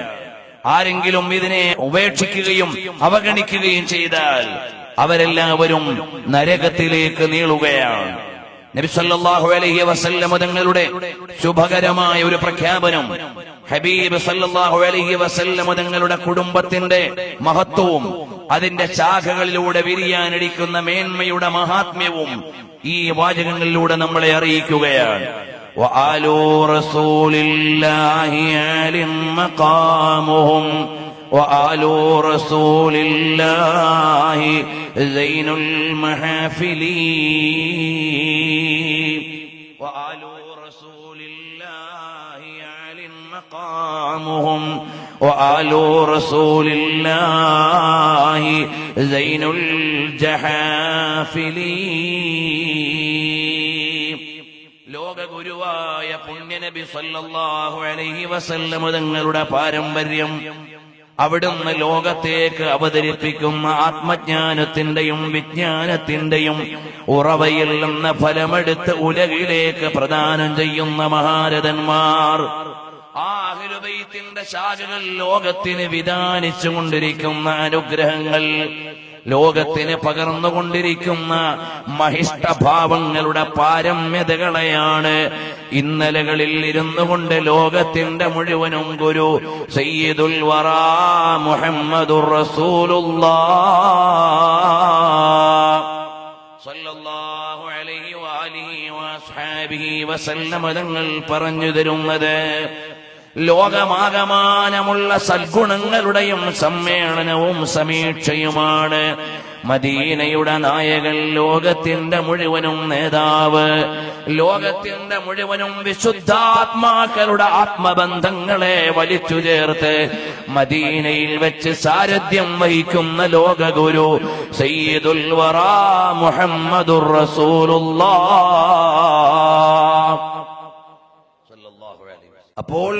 ആരെങ്കിലും ഇതിനെ ഉപേക്ഷിക്കുകയും അവഗണിക്കുകയും ചെയ്താൽ അവരെല്ലാവരും നരകത്തിലേക്ക് നീളുകയാണ്. നബി സല്ലല്ലാഹു അലൈഹി വസല്ലം തങ്ങളുടെ ശുഭകരമായ ഒരു പ്രഖ്യാപനം, ഹബീബ് സല്ലല്ലാഹു അലൈഹി വസല്ലം തങ്ങളുടെ കുടുംബത്തിന്റെ മഹത്വവും അതിന്റെ ശാഖകളിലൂടെ വിരിയാനടിക്കുന്ന മേന്മയുടെ മഹാത്മ്യവും ഈ വാചകങ്ങളിലൂടെ നമ്മളെ അറിയിക്കുകയാണ്. وآل رسول الله عال مقامهم وآل رسول الله زين المحافل وآل رسول الله عال مقامهم وآل رسول الله زين الجحافل. ലോകഗുരുവായ പുണ്യനബി സല്ലല്ലാഹു അലൈഹി വസല്ലം തങ്ങളുടെ പാരമ്പര്യം, അവിടുന്ന് ലോകത്തേക്ക് അവതരിപ്പിക്കുന്ന ആത്മജ്ഞാനത്തിന്റെയും വിജ്ഞാനത്തിന്റെയും ഉറവയിൽ നിന്ന് ഫലമെടുത്ത് ഉലകിലേക്ക് പ്രദാനം ചെയ്യുന്ന മഹാരഥന്മാർ, ആ അഹ്ലു ബൈത്തിന്റെ ശാഖകൾ ലോകത്തിന് വിധാനിച്ചുകൊണ്ടിരിക്കുന്ന അനുഗ്രഹങ്ങൾ, ലോകത്തിന് പകർന്നുകൊണ്ടിരിക്കുന്ന മഹിഷ്ടഭാവങ്ങളുടെ പാരമ്യതകളെയാണ് ഇന്നലകളിൽ ഇരുന്നു കൊണ്ട് ലോകത്തിന്റെ മുഴുവനും ഗുരു സയ്യിദുൽ വറാ മുഹമ്മദുർ റസൂലുള്ളാഹ് സ്വല്ലല്ലാഹു അലൈഹി വആലിഹി വഅസ്ഹാബിഹി വസല്ലം തങ്ങൾ പറഞ്ഞു തരുന്നത്. ലോകമാകമാനമുള്ള സദ്ഗുണങ്ങളുടെയും സമ്മേളനവും സമീക്ഷയുമാണ്. മദീനയുടെ നായകൻ, ലോകത്തിന്റെ മുഴുവനും നേതാവ്, ലോകത്തിന്റെ മുഴുവനും വിശുദ്ധാത്മാക്കളുടെ ആത്മബന്ധങ്ങളെ വലിച്ചു ചേർത്ത് മദീനയിൽ വെച്ച് സാരഥ്യം വഹിക്കുന്ന ലോകഗുരു സയ്യിദുൽ വറാ മുഹമ്മദുർ റസൂലുള്ളാഹ്. അപ്പോൾ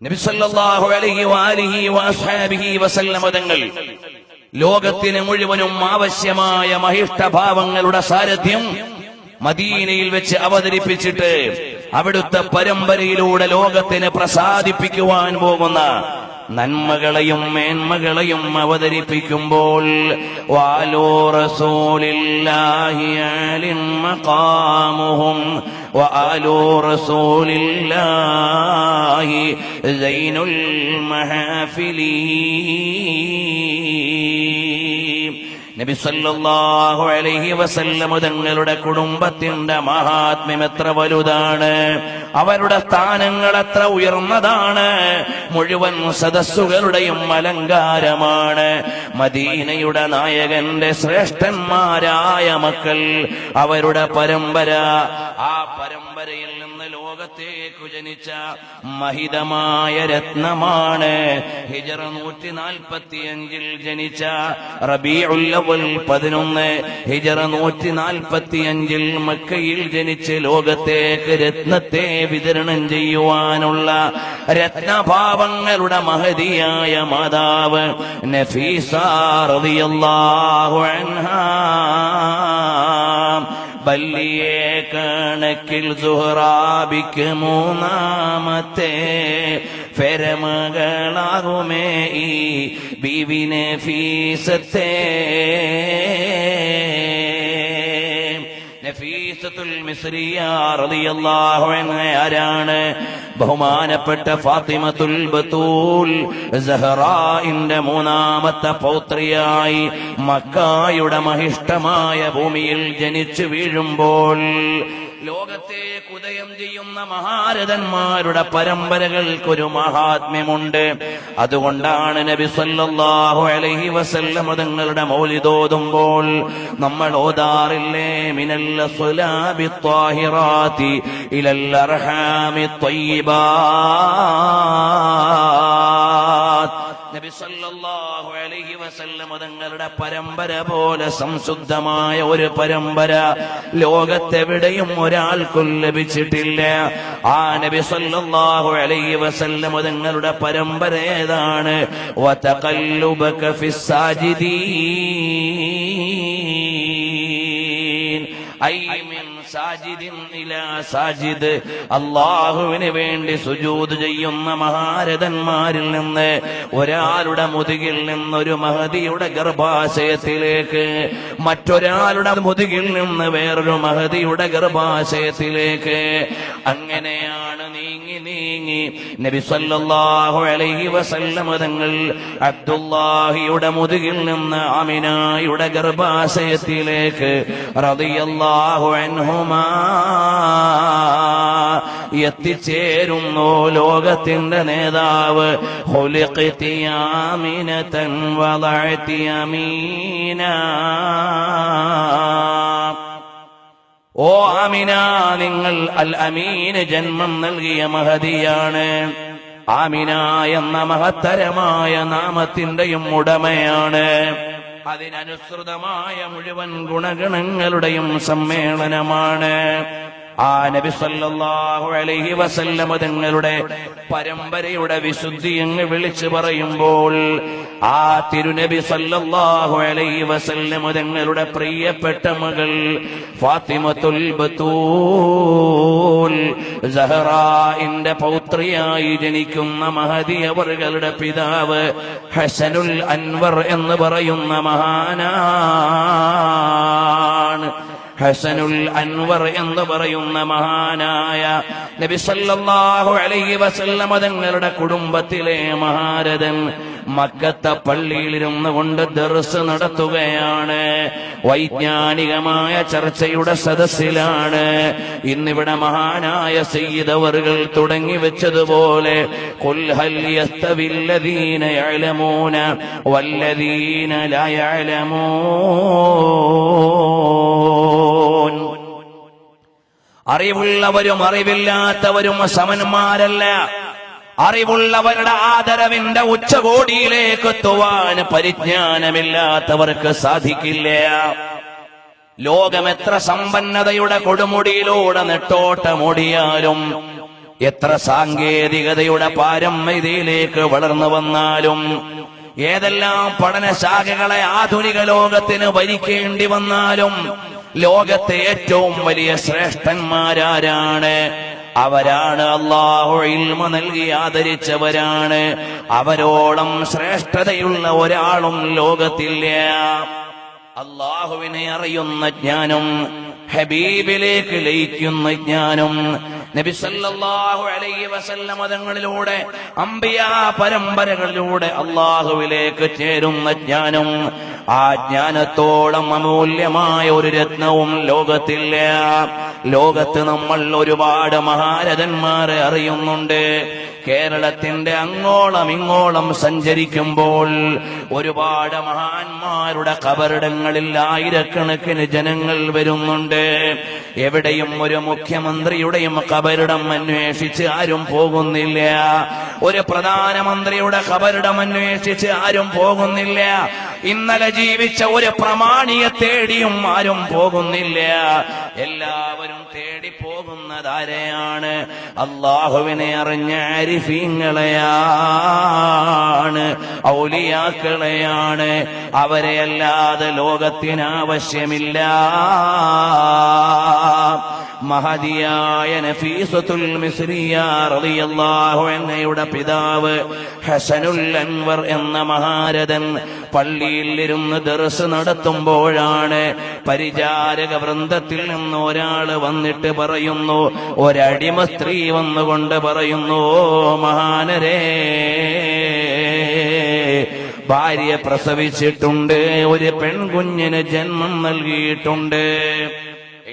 നബി സല്ലല്ലാഹു അലൈഹി വആലിഹി വഅസ്ഹാബിഹി വസല്ലം തങ്ങൾ ലോകത്തിന് മുഴുവനും ആവശ്യമായ മഹിഷ്ടഭാവങ്ങളുടെ സാരഥ്യം മദീനയിൽ വെച്ച് അവതരിപ്പിച്ചിട്ട് അവിടുത്തെ പരമ്പരയിലൂടെ ലോകത്തിന് പ്രസാദിപ്പിക്കുവാൻ പോകുന്ന നന്മകളെയും മേന്മകളെയും അവതരിപ്പിക്കുമ്പോൾ വാലു റസൂലില്ലാഹി അലിൻ മഖാമുഹും വആലു റസൂലില്ലാഹി സൈനുൽ മഹാഫിലി. നബി സല്ലല്ലാഹു അലൈഹി വസല്ലം തങ്ങളുടെ കുടുംബത്തിന്റെ മഹാത്മ്യം എത്ര വലുതാണ്, അവരുടെ സ്ഥാനങ്ങൾ എത്ര ഉയർന്നതാണ്, മുഴുവൻ സദസ്സുകളുടെയും അലങ്കാരമാണ്. മദീനയുടെ നായകന്റെ ശ്രേഷ്ഠന്മാരായ മക്കൾ, അവരുടെ പരമ്പര, ആ പരമ്പരയിൽ നിന്ന് ലോകത്തേക്കു ജനിച്ച മഹിതമായ രത്നമാണ്. ഹിജറ 145 ജനിച്ച റബീഉൽ അവൽ 11, ഹിജറ 145 മക്കയിൽ ജനിച്ച് ലോകത്തേക്ക് രത്നത്തെ വിതരണം ചെയ്യുവാനുള്ള രത്നഭാവങ്ങളുടെ മഹതിയായ മാതാവ് നഫീസ റളിയല്ലാഹു അൻഹാ. ബല്ലിയെ കണക്കിൽ സുഹ്റാബിക്ക് മൂന്നാമത്തെ ഫെരമകളാകുമേ ഈ ബീവി നഫീസത്തെ. നഫീസത്തുൽ മിസ്രിയ റളിയല്ലാഹു അൻഹ ആരാണ്? ബഹുമാനപ്പെട്ട ഫാത്തിമത്തുൽ ബതൂൽ സഹറാഇന്റെ മൂന്നാമത്തെ പൗത്രിയായി മക്കായുടെ മഹിഷ്ടമായ ഭൂമിയിൽ ജനിച്ചു വീഴുമ്പോൾ ലോകത്തേക്ക് ഉദയം ചെയ്യുന്ന മഹാരഥന്മാരുടെ പരമ്പരകൾക്കൊരു മഹാത്മ്യമുണ്ട്. അതുകൊണ്ടാണ് നബി സല്ലല്ലാഹു അലൈഹി വസല്ലം തങ്ങളുടെ മൗലിദ് ഓതുമ്പോൾ നമ്മൾ ഓതാറില്ലേ, മിനൽ അസ്ലാബി ത്വാഹിറാത്തി ഇലൽ അർഹാമി ത്വയ്യിബാത്ത്. നബി സല്ലല്ലാഹു അലൈഹി വസല്ലം തങ്ങളുടെ പരമ്പര പോലെ സംശുദ്ധമായ ഒരു പരമ്പര ലോകത്തെവിടെയും ഒരാൾക്കും ലഭിച്ചിട്ടില്ല. ആ നബി സല്ലല്ലാഹു അലൈഹി വസല്ലം തങ്ങളുടെ പരമ്പര ഏതാണ്? വതഖല്ലുബക ഫിസ്സാജിദീൻ ഐ മിൻ സാജിദിൻ ഇലാ സാജിദ്. അല്ലാഹുവിന് വേണ്ടി സുജൂദ് ചെയ്യുന്ന മഹാരഥന്മാരിൽ നിന്ന് ഒരാളുടെ മുതുകിൽ നിന്നൊരു മഹദിയുടെ ഗർഭാശയത്തിലേക്ക്, മറ്റൊരാളുടെ മുതുകിൽ നിന്ന് വേറൊരു മഹദിയുടെ ഗർഭാശയത്തിലേക്ക്, അങ്ങനെയാണ് നീങ്ങി നീങ്ങി നബി സല്ലല്ലാഹു അലൈഹി വസല്ലം തങ്ങൾ അബ്ദുല്ലാഹിയുടെ മുതുകിൽ നിന്ന് ആമിനായുടെ ഗർഭാശയത്തിലേക്ക് റളിയല്ലാഹു അൻഹുമാ എത്തിച്ചേരുന്നു ലോകത്തിന്റെ നേതാവ്. ഖുലിഖ്തി ആമിനതൻ വദഅതി അമീന. ഓ ആമിന, നിങ്ങൾ അൽ അമീന് ജന്മം നൽകിയ മഹദിയാണ്. ആമിന എന്ന മഹത്തരമായ നാമത്തിന്റെയും ഉടമയാണ്. അതിനനുസൃതമായ മുഴുവൻ ഗുണഗണങ്ങളുടെയും സമ്മേളനമാണ്. ആ നബി സല്ലല്ലാഹു അലൈഹി വസല്ലം തങ്ങളുടെ പരമ്പരയുടെ വിശുദ്ധി എന്ന് വിളിച്ചു പറയുമ്പോൾ ആ തിരുനബി സല്ലല്ലാഹു അലൈഹി വസല്ലം തങ്ങളുടെ പ്രിയപ്പെട്ട മകൾ ഫാത്തിമത്തുൽ ബത്തൂൽ സഹറാഇന്റെ പൗത്രിയായി ജനിക്കുന്ന മഹദി അവരുടെ പിതാവ് ഹസനുൽ അൻവർ എന്ന് പറയുന്ന മഹാനാണ്. ഹസനുൽ അൻവർ എന്ന് പറയുന്ന മഹാനായ നബി സല്ലല്ലാഹു അലൈഹി വസല്ലം തങ്ങളുടെ കുടുംബത്തിലെ മഹാരഥൻ മക്കത്തെ പള്ളിയിലിരുന്നു കൊണ്ട് ദർസ് നടത്തുകയാണ്. വൈജ്ഞാനികമായ ചർച്ചയുടെ സദസ്സിലാണ്. ഇന്നിവിടെ മഹാനായ സയ്യിദ് അവറുകൾ തുടങ്ങി വെച്ചതുപോലെ ഖുൽ ഹൽ യസ്തവില്ലദീന യഅലമൂന വല്ലദീന ലാ യഅലമൂൻ. അറിവുള്ളവരും അറിവില്ലാത്തവരും സമന്മാരല്ല. അറിവുള്ളവരുടെ ആദരവിന്റെ ഉച്ചകോടിയിലേക്ക് എത്തുവാൻ പരിജ്ഞാനമില്ലാത്തവർക്ക് സാധിക്കില്ല. ലോകം എത്ര സമ്പന്നതയുടെ കൊടുമുടിയിലൂടെ നെട്ടോട്ടമോടിയാലും, എത്ര സാങ്കേതികതയുടെ പാരമ്യതയിലേക്ക് വളർന്നു വന്നാലും, ഏതെല്ലാം പഠനശാഖകളെ ആധുനിക ലോകത്തിന് ഭരിക്കേണ്ടി വന്നാലും, ലോകത്തെ ഏറ്റവും വലിയ ശ്രേഷ്ഠന്മാരാരാണ്? അവരാണ് അല്ലാഹു ഇൽമ നൽകി ആദരിച്ചവരാണ്. അവരോളം ശ്രേഷ്ഠതയുള്ള ഒരാളും ലോകത്തില്ല. അല്ലാഹുവിനെ അറിയുന്ന ജ്ഞാനം, ഹബീബിലേക്ക് ലയിക്കുന്ന ജ്ഞാനം, നബി സല്ലല്ലാഹു അലൈഹി വസല്ലം തങ്ങളിലൂടെ, അംബിയാ പരമ്പരകളിലൂടെ അല്ലാഹുവിലേക്ക് ചേരുന്ന ജ്ഞാനം, ആ ജ്ഞാനത്തോളം അമൂല്യമായ ഒരു രത്നവും ലോകത്തില്ല. ലോകത്ത് നമ്മൾ ഒരുപാട് മഹാരഥന്മാരെ അറിയുന്നുണ്ട്. കേരളത്തിന്റെ അങ്ങോളം ഇങ്ങോളം സഞ്ചരിക്കുമ്പോൾ ഒരുപാട് മഹാന്മാരുടെ ഖബറിടങ്ങളിൽ ആയിരക്കണക്കിന് ജനങ്ങൾ വരുന്നുണ്ട്. എവിടെയും ഒരു മുഖ്യമന്ത്രിയുടെയും ഖബറിടം അന്വേഷിച്ച് ആരും പോകുന്നില്ല. ഒരു പ്രധാനമന്ത്രിയുടെ ഖബറിടം അന്വേഷിച്ച് ആരും പോകുന്നില്ല. ഇന്നലെ ജീവിച്ച ഒരു പ്രമാണിയെ തേടിയും ആരും പോകുന്നില്ല. എല്ലാവരും തേടി പോകുന്നതാരെയാണ്? അല്ലാഹുവിനെ അറിഞ്ഞ ആരിഫീങ്ങളെയാണ്, ഔലിയാക്കളെയാണ്. അവരെ അല്ലാതെ ലോകത്തിന് ആവശ്യമില്ല. മഹദിയായ നഫീസത്തുൽ മിസ്രിയ റളിയല്ലാഹു അൻഹയുടെ പിതാവ് ഹസനുൽ അൻവർ എന്ന മഹാരഥൻ പള്ളിയിൽ ഇരുന്ന് ദർസ് നടത്തുമ്പോഴാണ് പരിചാരക വൃന്ദത്തിൽ നിന്ന് ഒരാൾ വന്നിട്ട് പറയുന്നു, ഒരടിമ സ്ത്രീ വന്നുകൊണ്ട് പറയുന്നു, മഹാനരേ, ഭാര്യ പ്രസവിച്ചിട്ടുണ്ട്, ഒരു പെൺകുഞ്ഞിന് ജന്മം നൽകിയിട്ടുണ്ട്.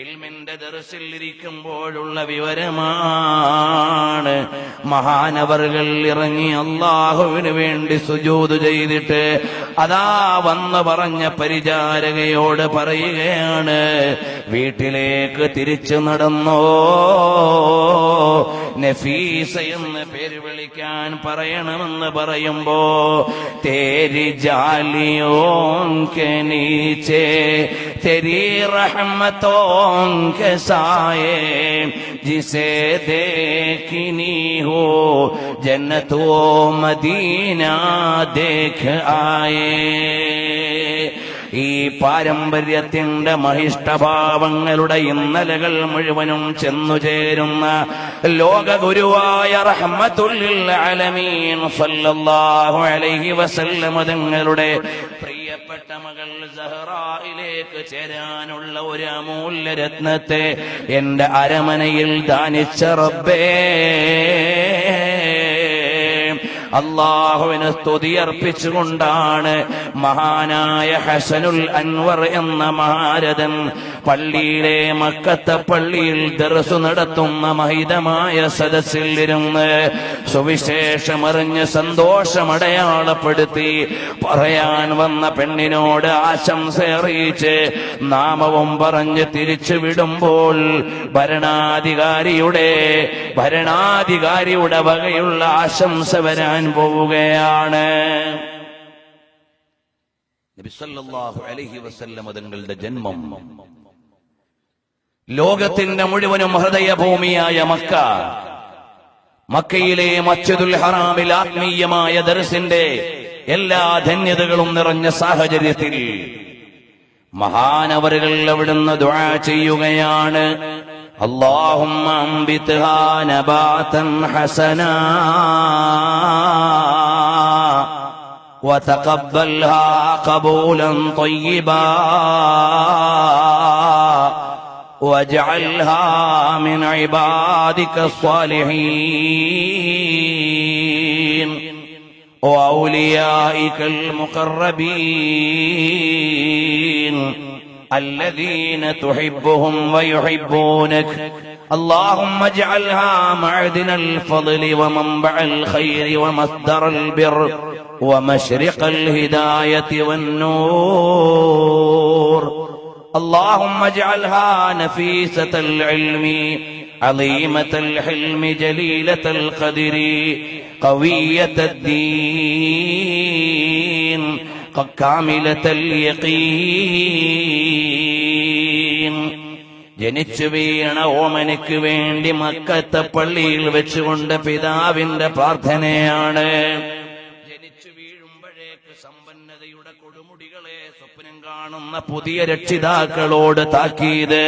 ഇൽമിന്റെ ദർസിൽ ഇരിക്കുമ്പോഴുള്ള വിവരമാണ്. മഹാനവറുകൾ ഇറങ്ങി അല്ലാഹുവിന് വേണ്ടി സുജൂദ് ചെയ്തിട്ട് അതാ വന്ന് പറഞ്ഞ പരിചാരകയോട് പറയുകയാണ്, വീട്ടിലേക്ക് തിരിച്ചു നടന്നോ, നഫീസ എന്ന് പേര് വിളിക്കാൻ പറയണമെന്ന് പറയുമ്പോ, തേരി ജാലിയോൻ കെ നീച്ചേ തെരി റഹ്മത്തോൻ കെ സായേ ജിസേ ദേഖിനി ഹോ ജന്നത്തോ മദീന ദേഖ് ആയേ. ഈ പാരമ്പര്യത്തിന്റെ മഹിഷ്ടഭാവങ്ങളുടെ ഇന്നലകൾ മുഴുവനും ചെന്നുചേരുന്ന ലോകഗുരുവായ റഹ്മത്തുൽ ആലമീൻ സല്ലല്ലാഹു അലൈഹി വസല്ലം തങ്ങളുടെ പ്രിയപ്പെട്ട മകൾ സഹറായിലേക്ക് ചേരാനുള്ള ഒരു അമൂല്യ രത്നത്തെ എന്റെ അരമനയിൽ ദാനിച്ച റബ്ബേ, അല്ലാഹുവിന് സ്തുതി അർപ്പിച്ചുകൊണ്ടാണ് മഹാനായ ഹസനുൽ അൻവർ എന്ന മഹാരഥൻ പള്ളിയിലെ മക്കത്തെ പള്ളിയിൽ ദർസ് നടത്തുന്ന മഹിതമായ സദസ്സിൽ ഇരുന്ന് സുവിശേഷമറിഞ്ഞ് സന്തോഷമടയാളപ്പെടുത്തി പറയാൻ വന്ന പെണ്ണിനോട് ആശംസ അറിയിച്ച് നാമവും പറഞ്ഞ് തിരിച്ചു വിടുമ്പോൾ ഭരണാധികാരിയുടെ വകയുള്ള ആശംസ വരാൻ പോവുകയാണ്. നബി സല്ലല്ലാഹു അലൈഹി വസല്ലം തങ്ങളുടെ ജന്മം ലോകത്തിന്റെ മുഴുവനും ഹൃദയഭൂമിയായ മക്കയിലെ മസ്ജിദുൽ ഹറാമിൽ ആത്മീയമായ ദർസിന്റെ എല്ലാ ധന്യതകളും നിറഞ്ഞ സാഹചര്യത്തിൽ മഹാനവറുകൾ അവിടുന്ന് ദുആ ചെയ്യുകയാണ്. അല്ലാഹുമ്മ അംബിത്ഹാ നബാതൻ ഹസനാ وتقبلها قبولا طيبا واجعلها من عبادك الصالحين وأوليائك المقربين الذين تحبهم ويحبونك اللهم اجعلها معدن الفضل ومنبع الخير ومصدر البر ومشرق الهداية والنور اللهم اجعلها نفيسة العلم عظيمة الحلم جليلة القدر قوية الدين كاملة اليقين. ജനിച്ചു വീണ ഓമനയ്ക്ക് വേണ്ടി മക്കത്തെ പള്ളിയിൽ വെച്ചുകൊണ്ട് പിതാവിന്റെ പ്രാർത്ഥനയാണ്. ജനിച്ചു വീഴുമ്പോഴേക്ക് സമ്പന്നതയുടെ കൊടുമുടികളെ സ്വപ്നം കാണുന്ന പുതിയ രക്ഷിതാക്കളോട് താക്കീത്.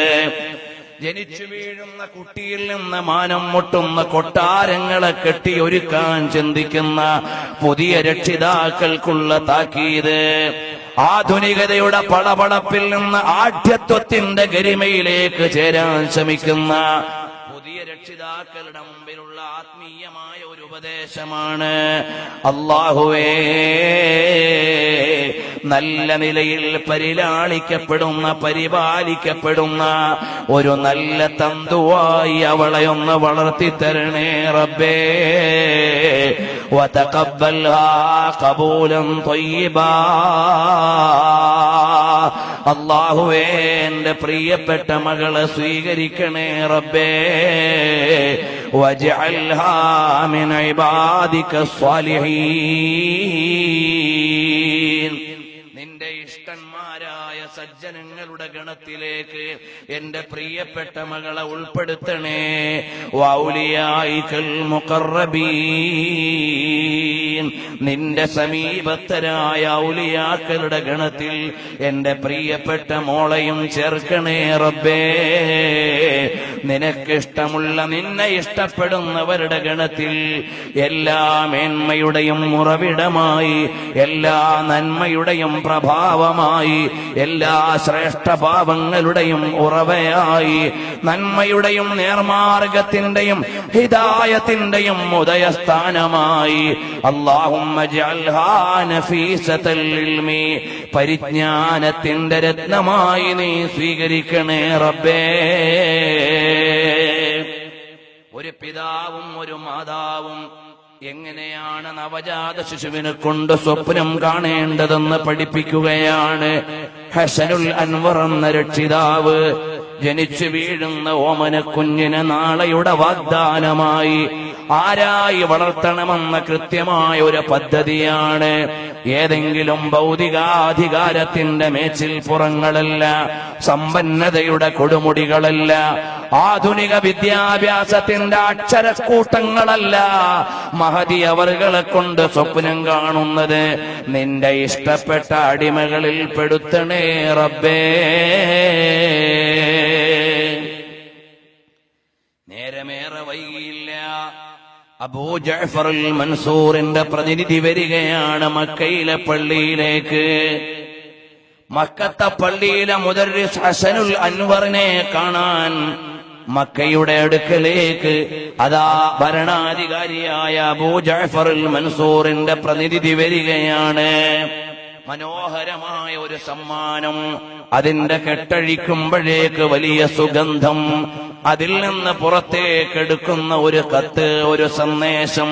ജനിച്ചു വീഴുന്ന കുട്ടിയിൽ നിന്ന് മാനം മുട്ടുന്ന കൊട്ടാരങ്ങളെ കെട്ടിയൊരുക്കാൻ ചിന്തിക്കുന്ന പുതിയ രക്ഷിതാക്കൾക്കുള്ള താക്കീത്. ആധുനികതയുടെ പളപളപ്പിൽ നിന്ന് ആഢ്യത്വത്തിന്റെ ഗരിമയിലേക്ക് ചേരാൻ ശ്രമിക്കുന്ന പുതിയ രക്ഷിതാക്കളുടെ മുമ്പിലുള്ള ആത്മീയമായ ഒരു ഉപദേശമാണ്. അല്ലാഹുവേ, നല്ല നിലയിൽ പരിപാലിക്കപ്പെടുന്ന ഒരു നല്ല തന്തുവായി അവളെ ഒന്ന് വളർത്തിത്തരണേ റബ്ബേ. വതഖബ്ബൽഹാ ഖബൂലൻ ത്വയ്യിബാ. അല്ലാഹുവേ, എന്റെ പ്രിയപ്പെട്ട മകളെ സ്വീകരിക്കണേ റബ്ബേ. വജ്അൽഹാ മിൻ ഇബാദിക സ്വാലിഹീൻ. നിന്റെ ഇഷ്ടന്മാരായ സജ്ജനങ്ങളുടെ ഗണത്തിലേക്ക് എന്റെ പ്രിയപ്പെട്ട മകളെ ഉൾപ്പെടുത്തണേ. വൗലിയായികൽ മുഖറബീൻ. നിന്റെ സമീപത്തരായ ഔലിയാക്കളുടെ ഗണത്തിൽ എന്റെ പ്രിയപ്പെട്ട മോളെയും ചേർക്കണേ റബ്ബേ. നിനക്കിഷ്ടമുള്ള, നിന്നെ ഇഷ്ടപ്പെടുന്നവരുടെ ഗണത്തിൽ എല്ലാ മേന്മയുടെയും ഉറവിടമായി, എല്ലാ നന്മയുടെയും പ്രഭാവമായി, എല്ലാ ശ്രേഷ്ഠഭാവങ്ങളുടെയും ഉറവയായി, നന്മയുടെയും നേർമാർഗത്തിന്റെയും ഹിദായത്തിന്റെയും ഉദയസ്ഥാനമായി അല്ലാഹുമ്മ ജഅൽഹാ നഫീസത്തൽ ഇൽമി. പരിജ്ഞാനത്തിന്റെ രത്നമായി നീ സ്വീകരിക്കണേ റബ്ബേ. ഒരു പിതാവും ഒരു മാതാവും എങ്ങനെയാണ് നവജാത ശിശുവിനെ കൊണ്ട് സ്വപ്നം കാണേണ്ടതെന്ന് പഠിപ്പിക്കുകയാണ്. ഹസനുൽ അൻവർ എന്ന രക്ഷിതാവ് ജനിച്ചു വീഴുന്ന ഓമന കുഞ്ഞിന് നാളെയുടെ വാഗ്ദാനമായി ആരായി വളർത്തണമെന്ന കൃത്യമായ ഒരു പദ്ധതിയാണ്. ഏതെങ്കിലും ഭൗതികാധികാരത്തിന്റെ മേച്ചിൽ പുറങ്ങളല്ല, സമ്പന്നതയുടെ കൊടുമുടികളല്ല, ആധുനിക വിദ്യാഭ്യാസത്തിന്റെ അക്ഷരക്കൂട്ടങ്ങളല്ല. മഹദി അവറുകളെ കൊണ്ട് സ്വപ്നം കാണുന്നത് നിന്റെ ഇഷ്ടപ്പെട്ട അടിമകളിൽ പെടുത്തണേ റബ്ബേ. നേരമേറെ വൈകിയില്ല, അബൂ ജഅഫർ അൽ മൻസൂറിന്റെ പ്രതിനിധി വരികയാണ് മക്കയിലെ പള്ളിയിലേക്ക്. മക്കത്തെ പള്ളിയിലെ മുദർരിസ് ഹസനുൽ അൻവറിനെ കാണാൻ മക്കയുടെ അടുക്കലേക്ക് അതാ ഭരണാധികാരിയായ അബൂ ജഅഫർ അൽ മൻസൂറിന്റെ പ്രതിനിധി വരികയാണ്. മനോഹരമായ ഒരു സമ്മാനം അതിന്റെ കെട്ടഴിക്കുമ്പോഴേക്ക് വലിയ സുഗന്ധം, അതിൽ നിന്ന് പുറത്തേക്കെടുക്കുന്ന ഒരു കത്ത്, ഒരു സന്ദേശം,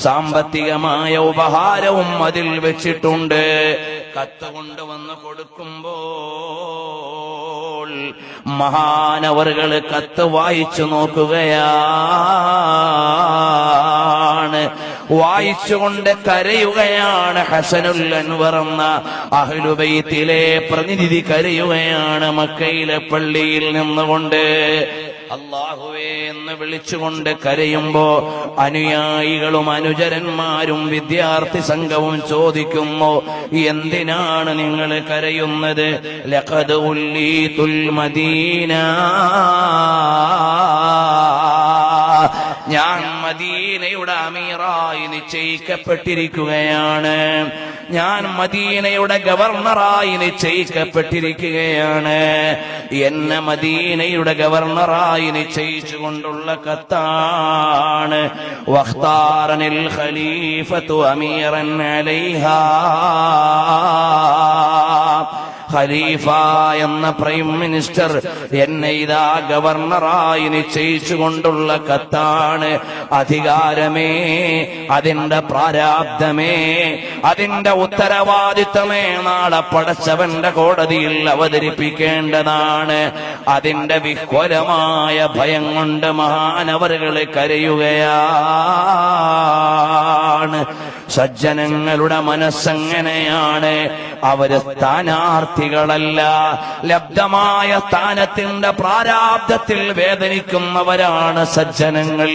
സാമ്പത്തികമായ ഉപഹാരവും അതിൽ വെച്ചിട്ടുണ്ട്. കത്ത് കൊണ്ടുവന്ന് കൊടുക്കുമ്പോൾ മഹാനവറുകള് കത്ത് വായിച്ചു നോക്കുകയാണ്. വായിച്ചുകൊണ്ട് കരയുകയാണ്. ഹസനുൽ അൻവർ എന്ന അഹ്ലുബൈത്തിലെ പ്രതിനിധി കരയുകയാണ്. മക്കയിലെ പള്ളിയിൽ നിന്നുകൊണ്ട് അല്ലാഹുവേ എന്ന് വിളിച്ചുകൊണ്ട് കരയുമ്പോ അനുയായികളും അനുചരന്മാരും വിദ്യാർത്ഥി സംഘവും ചോദിക്കുന്നു, എന്തിനാണ് നിങ്ങൾ കരയുന്നത്? ലഖദ് ഉല്ലീതുൽ മദീന, ഞാൻ മദീനയുടെ അമീറായി നിശ്ചയിക്കപ്പെട്ടിരിക്കുകയാണ്, ഞാൻ മദീനയുടെ ഗവർണറായി നിശ്ചയിക്കപ്പെട്ടിരിക്കുകയാണ്. എന്നെ മദീനയുടെ ഗവർണറായി നിശ്ചയിച്ചുകൊണ്ടുള്ള കത്താണ്. വഖ്താറനിൽ ഖലീഫത്തു അമീറൻ അലൈഹാ, ഖലീഫ എന്ന പ്രൈം മിനിസ്റ്റർ എന്നെ ഇതാ ഗവർണറായി നിശ്ചയിച്ചുകൊണ്ടുള്ള കത്താണ്. അധികാരമേ, അതിന്റെ പ്രാരാബ്ധമേ, അതിന്റെ ഉത്തരവാദിത്തമേ നാളെ പടച്ചവന്റെ കോടതിയിൽ അവതരിപ്പിക്കേണ്ടതാണ്. അതിന്റെ വിഹ്വലമായ ഭയം കൊണ്ട് മഹാനവറുകളെ കരയുകയാണ്. സജ്ജനങ്ങളുടെ മനസ്സെങ്ങനെയാണ്? അവര് സ്ഥാനാർത്ഥികളല്ല, ലബ്ധമായ സ്ഥാനത്തിന്റെ പ്രാരാബ്ധത്തിൽ വേദനിക്കുന്നവരാണ് സജ്ജനങ്ങൾ.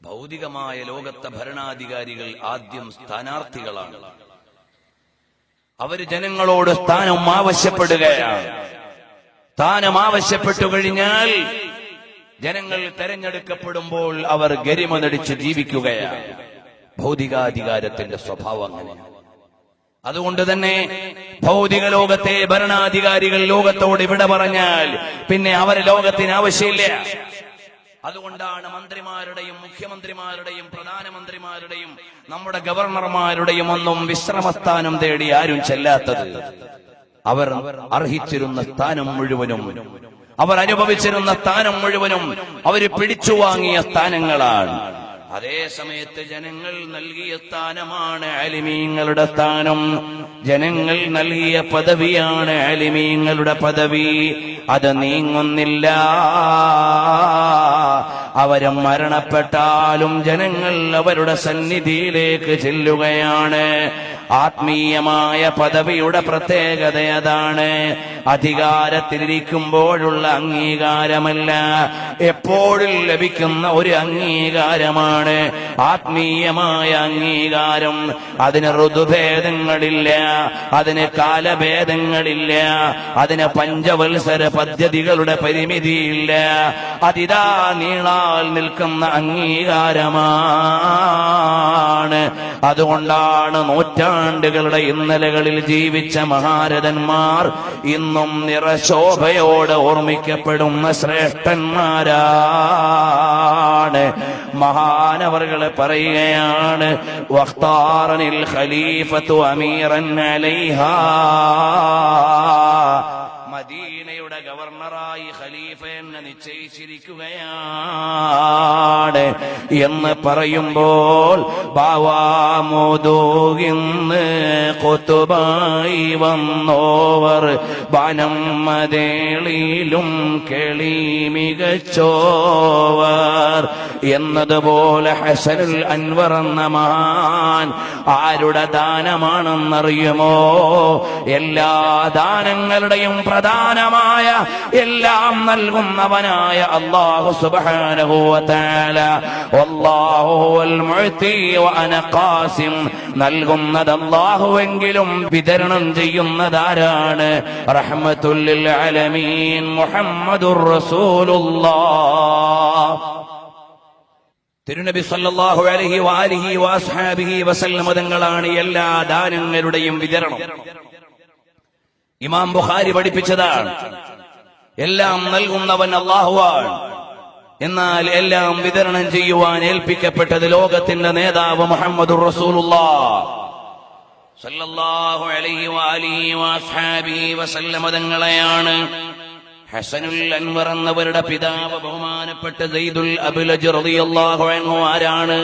ഭൗതികമായ ലോകത്തെ ഭരണാധികാരികൾ ആദ്യം സ്ഥാനാർത്ഥികളാണ്. അവര് ജനങ്ങളോട് സ്ഥാനം ആവശ്യപ്പെടുകയാണ്. സ്ഥാനം ആവശ്യപ്പെട്ടു കഴിഞ്ഞാൽ ജനങ്ങൾ തെരഞ്ഞെടുക്കപ്പെടുമ്പോൾ അവർ ഗരിമ നടിച്ച് ജീവിക്കുകയാണ്. ഭൗതികാധികാരത്തിന്റെ സ്വഭാവം അങ്ങനെയാണ്. അതുകൊണ്ട് തന്നെ ഭൗതിക ലോകത്തെ ഭരണാധികാരികൾ ലോകത്തോട് വിട പറഞ്ഞാൽ പിന്നെ അവർ ലോകത്തിന് ആവശ്യമില്ല. അതുകൊണ്ടാണ് മന്ത്രിമാരുടെയും മുഖ്യമന്ത്രിമാരുടെയും പ്രധാനമന്ത്രിമാരുടെയും നമ്മുടെ ഗവർണർമാരുടെയും ഒന്നും വിശ്രമസ്ഥാനം തേടി ആരും ചെല്ലാത്തത്. അവർ അർഹിച്ചിരുന്ന സ്ഥാനം മുഴുവനും, അവർ അനുഭവിച്ചിരുന്ന സ്ഥാനം മുഴുവനും അവർ പിടിച്ചു വാങ്ങിയ സ്ഥാനങ്ങളാണ്. അതേ സമയത്ത് ജനങ്ങൾ നൽകിയ സ്ഥാനമാണ് ആലിമീങ്ങളുടെ സ്ഥാനം. ജനങ്ങൾ നൽകിയ പദവിയാണ് ആലിമീങ്ങളുടെ പദവി. അത് നീങ്ങുന്നില്ല. അവര് മരണപ്പെട്ടാലും ജനങ്ങൾ അവരുടെ സന്നിധിയിലേക്ക് ചെല്ലുകയാണ്. ആത്മീയമായ പദവിയുടെ പ്രത്യേകത അതാണ്. അധികാരത്തിലിരിക്കുമ്പോഴുള്ള അംഗീകാരമല്ല, എപ്പോഴും ലഭിക്കുന്ന ഒരു അംഗീകാരമാണ് ആത്മീയമായ അംഗീകാരം. അതിന് ഋതുഭേദങ്ങളില്ല, അതിന് കാലഭേദങ്ങളില്ല, അതിന് പഞ്ചവത്സര പദ്ധതികളുടെ പരിമിതിയില്ല. അതിതാ നീളാൽ നിൽക്കുന്ന അംഗീകാരമാണ്. അതുകൊണ്ടാണ് നൂറ്റാണ്ടുകളുടെ ഇന്നലകളിൽ ജീവിച്ച മഹാരഥന്മാർ ഇന്നും നിറശോഭയോടെ ഓർമ്മിക്കപ്പെടുന്ന ശ്രേഷ്ഠന്മാരാണ്. മഹാനവറുകളെ പറയുകയാണ്, വഖ്താറനിൽ ഖലീഫത്തു അമീറൻ അലൈഹാ, മദീനയുടെ ഗവർണറായി ഖലീഫ എന്നെ നിശ്ചയിച്ചിരിക്കുകയാണ് എന്ന് പറയുമ്പോൾ ബാവാമോദോകിന്ന് കൊത്തുബായി വന്നോവർ ബാനം മദേളിയിലും കേളി മികച്ചോവർ എന്നതുപോലെ ഹസനുൽ അൻവർ എന്ന മഹാൻ ആരുടെ ദാനമാണെന്നറിയുമോ? എല്ലാ ദാനങ്ങളുടെയും പ്രധാനമായ എല്ലാം നൽകുന്നവനായ അല്ലാഹു സുബ്ഹാനഹു വ തആല. വല്ലാഹു വൽ മുഅതി വ അന ഖാസിം. നൽകുന്നത് അല്ലാഹുവെങ്കിലും വിതരണം ചെയ്യുന്നതാരാണ്? റഹ്മത്തുൽ ലിൽ ആലമീൻ മുഹമ്മദുർ റസൂലുള്ളാഹ്. തിരുനബി സല്ലല്ലാഹു അലൈഹി വആലിഹി വഅസ്ഹാബിഹി വസല്ലം തങ്ങളാണ് എല്ലാ ദാനങ്ങളുടെയും വിതരണം. ഇമാം ബുഖാരി പഠിപ്പിച്ചതാണ്, എല്ലാം നൽകുന്നവൻ അല്ലാഹുവാണ്. എന്നാൽ എല്ലാം വിതരണം ചെയ്യുവാൻ ഏൽപ്പിക്കപ്പെട്ടത് ലോകത്തിന്റെ നേതാവ് മുഹമ്മദുർ റസൂലുള്ളാഹ് സല്ലല്ലാഹു അലൈഹി വഅലിഹി വഅസ്ഹാബിഹി വസല്ലമ തങ്ങളെയാണ് ഹസനുൽ അൻവർ എന്നവരുടെ പിതാവ് ബഹുമാനപ്പെട്ട സയ്യിദുൽ അബ്ലജ് റളിയല്ലാഹു അൻഹു ആരാണ്?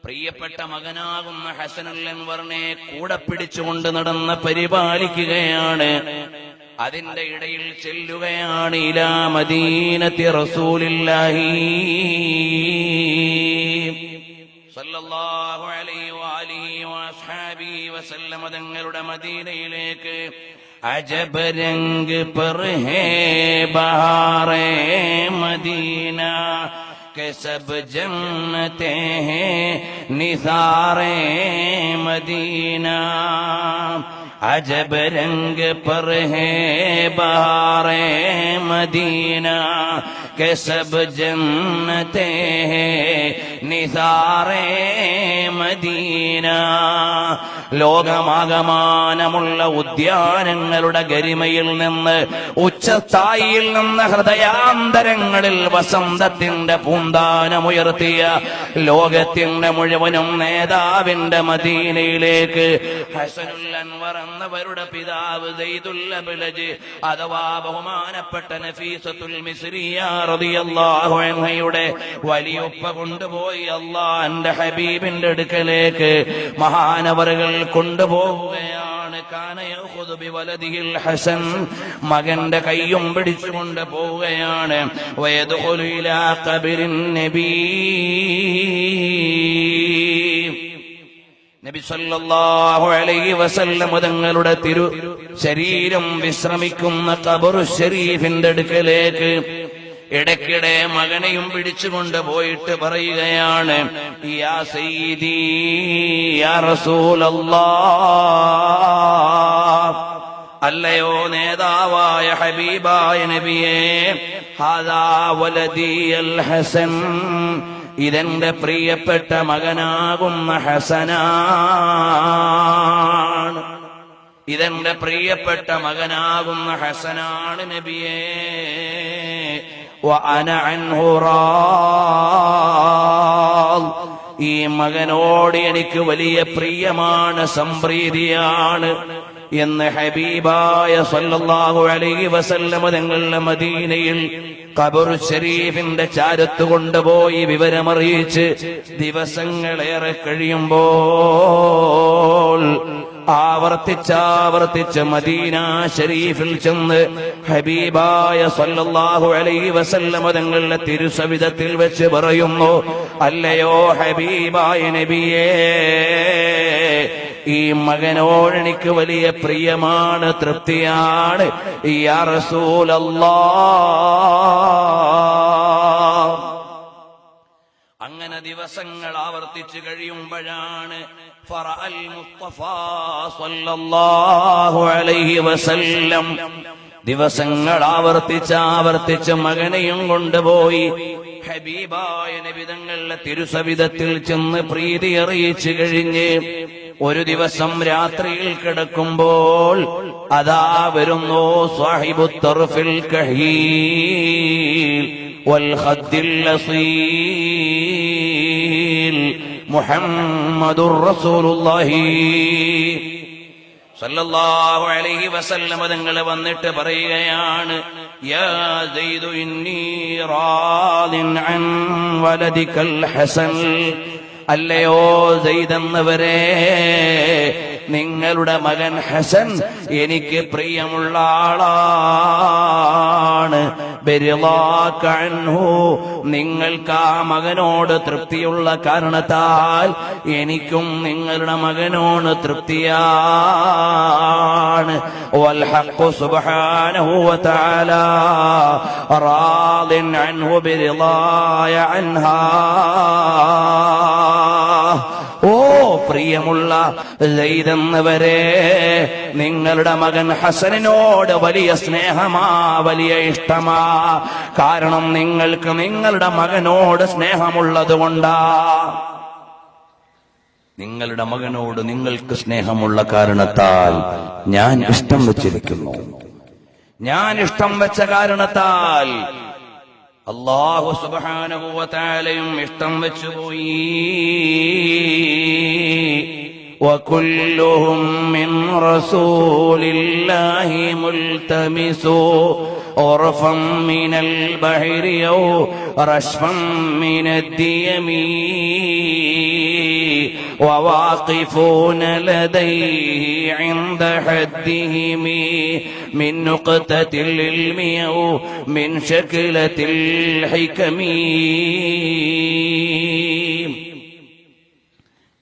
പ്രിയപ്പെട്ട മകനാകുന്ന ഹസനുൽ അൻവറിനെ കൂടെ പിടിച്ചുകൊണ്ട് നടന്ന് പരിപാലിക്കുകയാണ്. അതിന്റെ ഇടയിൽ ചെല്ലുകയാണ് ഇലാ മദീനത്തി റസൂലില്ലാഹി സല്ലല്ലാഹു അലൈഹി വഅലിഹി വഅസ്ഹാബിഹി വസല്ലമ തങ്ങളുടെ മദീനയിലേക്ക്. അജബ് രംഗ് പർ ഹേ ബഹാറേ മദീന के सब जन्नते हैं निसारे मदीना. अजब रंग पर है बहारे मदीना के सब जन्नते हैं निसारे मदीന. ലോകമാകമാനമുള്ള ഉദ്യാനങ്ങളുടെ ഗരിമയിൽ നിന്ന്, ഉച്ചസ്ഥായിയിൽ നിന്ന് ഹൃദയാന്തരങ്ങളിൽ വസന്തത്തിന്റെ പൂന്താനമുയർത്തിയ ലോകത്തിന്റെ മുഴുവനും നേതാവിന്റെ മദീനയിലേക്ക് ഹസനുൽ അൻവർ എന്നവരുടെ പിതാവ് സയ്യിദുൽ അബ്ലജ് അഥവാ ബഹുമാനപ്പെട്ട നഫീസത്തുൽ മിസ്രിയ റളിയല്ലാഹു അൻഹയുടെ വലിയുപ്പ കൊണ്ടുപോയി അല്ലാഹുവിന്റെ ഹബീബിന്റെ അടുക്കലേക്ക് മഹാനവറുകൾ കൊണ്ടുപോവുകയാണ്. കാന യഖുദു ബിവലദിഹിൽ ഹസൻ, മകന്റെ കൈയും പിടിച്ചുകൊണ്ട് പോവുകയാണ്. വയദ്ഖുലു ഇലാ ഖബറിൻ നബി, നബി സല്ലല്ലാഹു അലൈഹി വസല്ലം തങ്ങളുടെ തിരു ശരീരം വിശ്രമിക്കുന്ന ഖബറു ശരീഫിന്റെ അടുക്കലേക്ക് ഇടയ്ക്കിടെ മകനെയും പിടിച്ചുകൊണ്ട് പോയിട്ട് പറയുകയാണ്, യാ സയ്യിദി യാ റസൂലല്ലാഹ്, അല്ലയോ നേതാവായ ഹബീബായ നബിയേ, ഹാദാ വലദി അൽ ഹസൻ, ഇതെന്റെ പ്രിയപ്പെട്ട മകനാകുന്ന ഹസനാണ്, ഇതെന്റെ പ്രിയപ്പെട്ട മകനാകുന്ന ഹസനാണ് നബിയേ. വഅന അൻഹു റാദ്, ഈ മകനോട് എനിക്ക് വലിയ പ്രിയമാണ്, സംപ്രീതിയാണ് എന്ന് ഹബീബായ സല്ലല്ലാഹു അലൈഹി വസല്ലം തങ്ങളുടെ മദീനയിൽ ഖബർ ശരീഫിന്റെ ചാരത്ത് കൊണ്ടുപോയി വിവരമറിയിച്ച് ദിവസങ്ങളേറെ കഴിയുമ്പോൾ ആവർത്തിച്ചാവർത്തിച്ച് മദീന ശരീഫിൽ ചെന്ന് ഹബീബായ സല്ലല്ലാഹു അലൈഹി വസല്ലം തങ്ങളുടെ തിരുസവിധത്തിൽ വെച്ച് പറയുന്നു, അല്ലയോ ഹബീബായ നബിയേ, ഈ മകനോട് എനിക്ക് വലിയ പ്രിയമാണ്, തൃപ്തിയാണ്. യാ റസൂലല്ലാഹ്. അങ്ങനെ ദിവസങ്ങൾ ആവർത്തിച്ചു കഴിയുമ്പോഴാണ് ഫറഅൽ മുസ്തഫ സല്ലല്ലാഹു അലൈഹി വസല്ലം ദിവസങ്ങൾ ആവർത്തിച്ച് മകനെയും കൊണ്ടുപോയി ഹബീബായ നബി തങ്ങളുടെ തിരുസവിധത്തിൽ ചെന്ന് പ്രീതി അറിയിച്ചു കഴിഞ്ഞ് ഒരു ദിവസം രാത്രിയിൽ കിടക്കുമ്പോൾ അതാ വരുന്നു സാഹിബു തർഫിൽ കഹീൽ വൽ ഖദ്ദിൽ അസീൽ മുഹമ്മദുർ റസൂലുള്ളാഹി സല്ലല്ലാഹു അലൈഹി വസല്ലം തങ്ങൾ വന്നിട്ട് പറയുകയാണ്, യാ സയ്യിദു ഇന്നി റാദിൻ അൻ വലദികൽ ഹസൻ, അല്ലയോ സയ്യിദ് എന്നവരെ, നിങ്ങളുടെ മകൻ ഹസൻ എനിക്ക് പ്രിയമുള്ള ആളാണ്. ബിറിളാക അൻഹു, നിങ്ങൾക്ക് ആ മകനോട് തൃപ്തിയുള്ള കാരണത്താൽ എനിക്കും നിങ്ങളുടെ മകനോട് തൃപ്തിയാണ്. വൽ ഹഖ് സുബ്ഹാനഹു വ തആല റാദിൻ അൻഹു ബിറിളായ അൻഹാ. ഓ പ്രിയമുള്ള സയ്യിദ് എന്നവരെ, നിങ്ങളുടെ മകൻ ഹസനിനോട് വലിയ സ്നേഹമാ, വലിയ ഇഷ്ടമാ. കാരണം നിങ്ങൾക്ക് നിങ്ങളുടെ മകനോട് സ്നേഹമുള്ളതുകൊണ്ടാ. നിങ്ങളുടെ മകനോട് നിങ്ങൾക്ക് സ്നേഹമുള്ള കാരണത്താൽ ഞാൻ ഇഷ്ടം വച്ചിരിക്കുന്നു. ഞാൻ ഇഷ്ടം വെച്ച കാരണത്താൽ അല്ലാഹു സുബ്ഹാനഹു വ തആലയും ഇഷ്ടം വെച്ചുപോയി. وكلهم من رسول الله ملتمس عرفا من البحر أو رشفا من الديم وواقفون لديه عند حدهم من نقطة العلم أو من شكلة الحكم.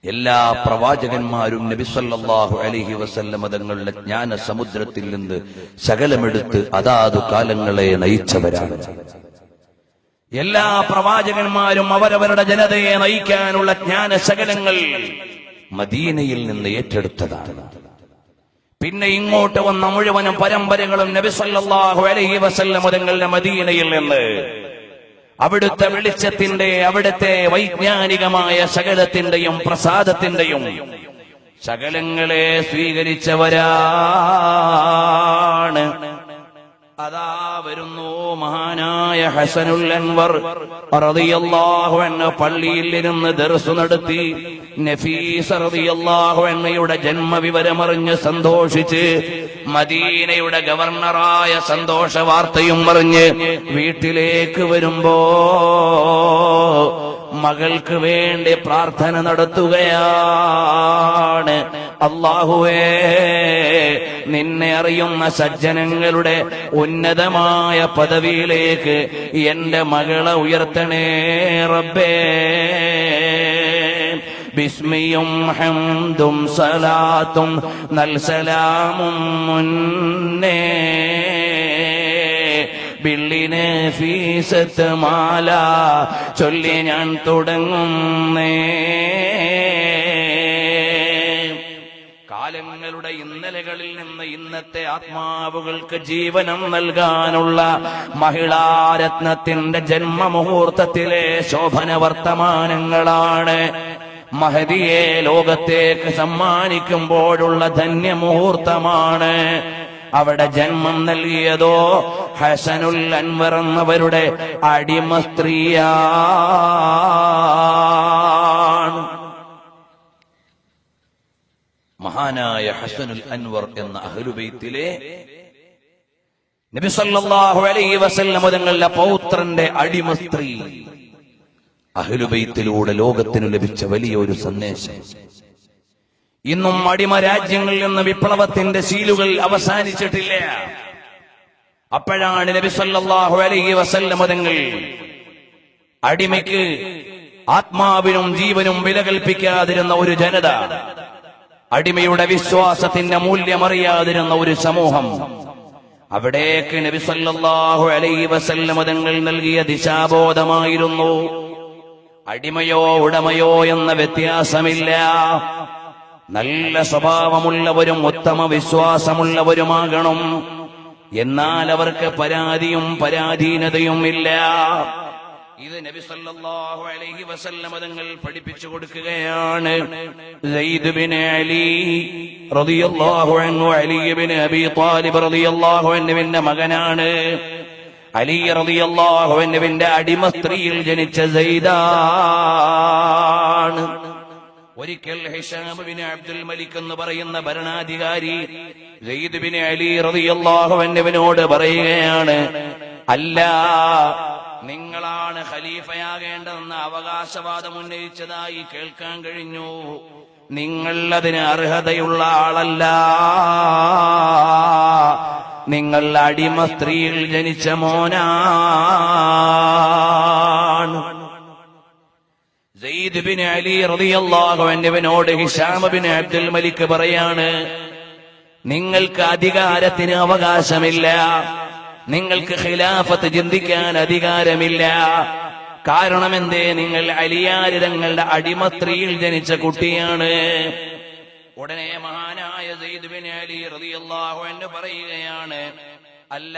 എല്ലാ പ്രവാചകന്മാരും നബി സല്ലല്ലാഹു അലൈഹി വസല്ലം തങ്ങളുടെ ജ്ഞാന സമുദ്രത്തിൽ നിന്ന് ശകലമെടുത്ത് അതാതു കാലങ്ങളെ നയിച്ചവരാണ്. എല്ലാ പ്രവാചകന്മാരും അവരവരുടെ ജനതയെ നയിക്കാനുള്ള ജ്ഞാന ശകലങ്ങൾ മദീനയിൽ നിന്ന് ഏറ്റെടുത്തതാണ്. പിന്നെ ഇങ്ങോട്ട് വന്ന മുഴുവനും പരമ്പരകളും നബി സല്ലല്ലാഹു അലൈഹി വസല്ലം തങ്ങളുടെ മദീനയിൽ നിന്ന് അവിടുത്തെ വെളിച്ചത്തിന്റെ, അവിടുത്തെ വൈജ്ഞാനികമായ ശകലത്തിന്റെയും പ്രസാദത്തിന്റെയും ശകലങ്ങളെ സ്വീകരിച്ചവരാണ്. അതാ വരുന്നു മഹാനായ ഹസനുൽ അൻവർ റളിയല്ലാഹു അൻഹു പള്ളിയിൽ ഇരുന്ന് ദർസ് നടത്തി. നഫീസ റളിയല്ലാഹു അൻഹയുടെ ജന്മവിവരമറിഞ്ഞ് സന്തോഷിച്ച് മദീനയുടെ ഗവർണറായ സന്തോഷ വാർത്തയും അറിഞ്ഞ് വീട്ടിലേക്ക് വരുമ്പോ മകൾക്ക് വേണ്ടി പ്രാർത്ഥന നടത്തുകയാണ്. അല്ലാഹുവേ, നിന്നെ അറിയുന്ന സജ്ജനങ്ങളുടെ ഉന്നതമായ പദവിയിലേക്ക് എന്റെ മകളെ ഉയർത്തണേ റബ്ബേ. ബിസ്മിയും ഹംദും സലാത്തും നൽസലാമും മുന്നേ ബില്ലിനെ ഫീസത്ത് മാല ചൊല്ലി ഞാൻ തുടങ്ങുന്നേ. കാലങ്ങളുടെ ഇന്നലകളിൽ നിന്ന് ഇന്നത്തെ ആത്മാവുകൾക്ക് ജീവനം നൽകാനുള്ള മഹിളാരത്നത്തിന്റെ ജന്മമുഹൂർത്തത്തിലെ ശോഭന വർത്തമാനങ്ങളാണ്. മഹദിയെ ലോകത്തേക്ക് സമ്മാനിക്കുമ്പോഴുള്ള ധന്യമുഹൂർത്തമാണ്. അവിടെ ജന്മം നൽകിയതോ ഹസനുൽ അൻവർ എന്നവരുടെ അടിമ സ്ത്രീയാണ്. മഹാനായ ഹസനുൽ അൻവർ എന്ന അഹ്ലുബൈത്തിലെ നബി സല്ലല്ലാഹു അലൈഹി വസല്ലം തങ്ങളുടെ പൗത്രന്റെ അടിമ സ്ത്രീ. അഹ്ലുബൈത്തിലൂടെ ലോകത്തിനു ലഭിച്ച വലിയൊരു സന്ദേശം. ഇന്നും അടിമ രാജ്യങ്ങളിൽ നിന്ന് വിപ്ലവത്തിന്റെ ശീലുകൾ അവസാനിച്ചിട്ടില്ല. അപ്പോഴാണ് നബി സല്ലല്ലാഹു അലൈഹി വസല്ലം തങ്ങൾ അടിമയ്ക്ക് ആത്മാവിനും ജീവനും വില കൽപ്പിക്കാതിരുന്ന ഒരു ജനത, അടിമയുടെ വിശ്വാസത്തിന്റെ മൂല്യമറിയാതിരുന്ന ഒരു സമൂഹം, അവിടേക്ക് നബി സല്ലല്ലാഹു അലൈഹി വസല്ലം തങ്ങൾ നൽകിയ ദിശാബോധമായിരുന്നു അടിമയോ ഉടമയോ എന്ന വ്യത്യാസമില്ല. നല്ല സ്വഭാവമുള്ളവരും ഉത്തമ വിശ്വാസമുള്ളവരുമാകണം. എന്നാൽ അവർക്ക് പരാതിയും പരാധീനതയും ഇല്ല. ഇത് നബി സല്ലല്ലാഹു അലൈഹി വസല്ലം തങ്ങൾ പഠിപ്പിച്ചു കൊടുക്കുകയാണ്. സയ്യിദ് ബിൻ അലി റളിയല്ലാഹു അൻഹു അലി ബിൻ അബി ത്വാലിബ് റളിയല്ലാഹു അൻഹുവിന്റെ മകനാണ്. അലി റളിയല്ലാഹു അൻഹുവിന്റെ അടിമ സ്ത്രീയിൽ ജനിച്ച സയ്യിദാണ്. ഒരിക്കൽ ഹിശാം ബിൻ അബ്ദുൽ മലിക് എന്ന് പറയുന്ന ഭരണാധികാരി സയ്യിദ് ബിൻ അലി റളിയല്ലാഹു അൻഹുവിനോട് പറയുകയാണ്, അല്ല, നിങ്ങളാണ് ഖലീഫയാകേണ്ടതെന്ന അവകാശവാദം ഉന്നയിച്ചതായി കേൾക്കാൻ കഴിഞ്ഞു. നിങ്ങൾ അതിന് അർഹതയുള്ള ആളല്ല. നിങ്ങൾ അടിമ സ്ത്രീയിൽ ജനിച്ച മോനാണ്. സയ്യിദ് ബിൻ അലി റളിയല്ലാഹു അൻഹുവിനോട് ഹിശാം ബിൻ അബ്ദുൽ മലിക് പറയാണ്, നിങ്ങൾക്ക് അധികാരത്തിന് അവകാശമില്ല, നിങ്ങൾക്ക് ഖിലാഫത്ത് ചിന്തിക്കാൻ അധികാരമില്ല. കാരണം എന്തേ? നിങ്ങൾ അലിയാര് തങ്ങളുടെ അടിമ സ്ത്രീയിൽ ജനിച്ച കുട്ടിയാണ്. ഉടനെ മഹാനായ സയ്യിദ് ബിൻ അലി റളിയല്ലാഹു അൻഹു പറയുകയാണ്, അല്ല,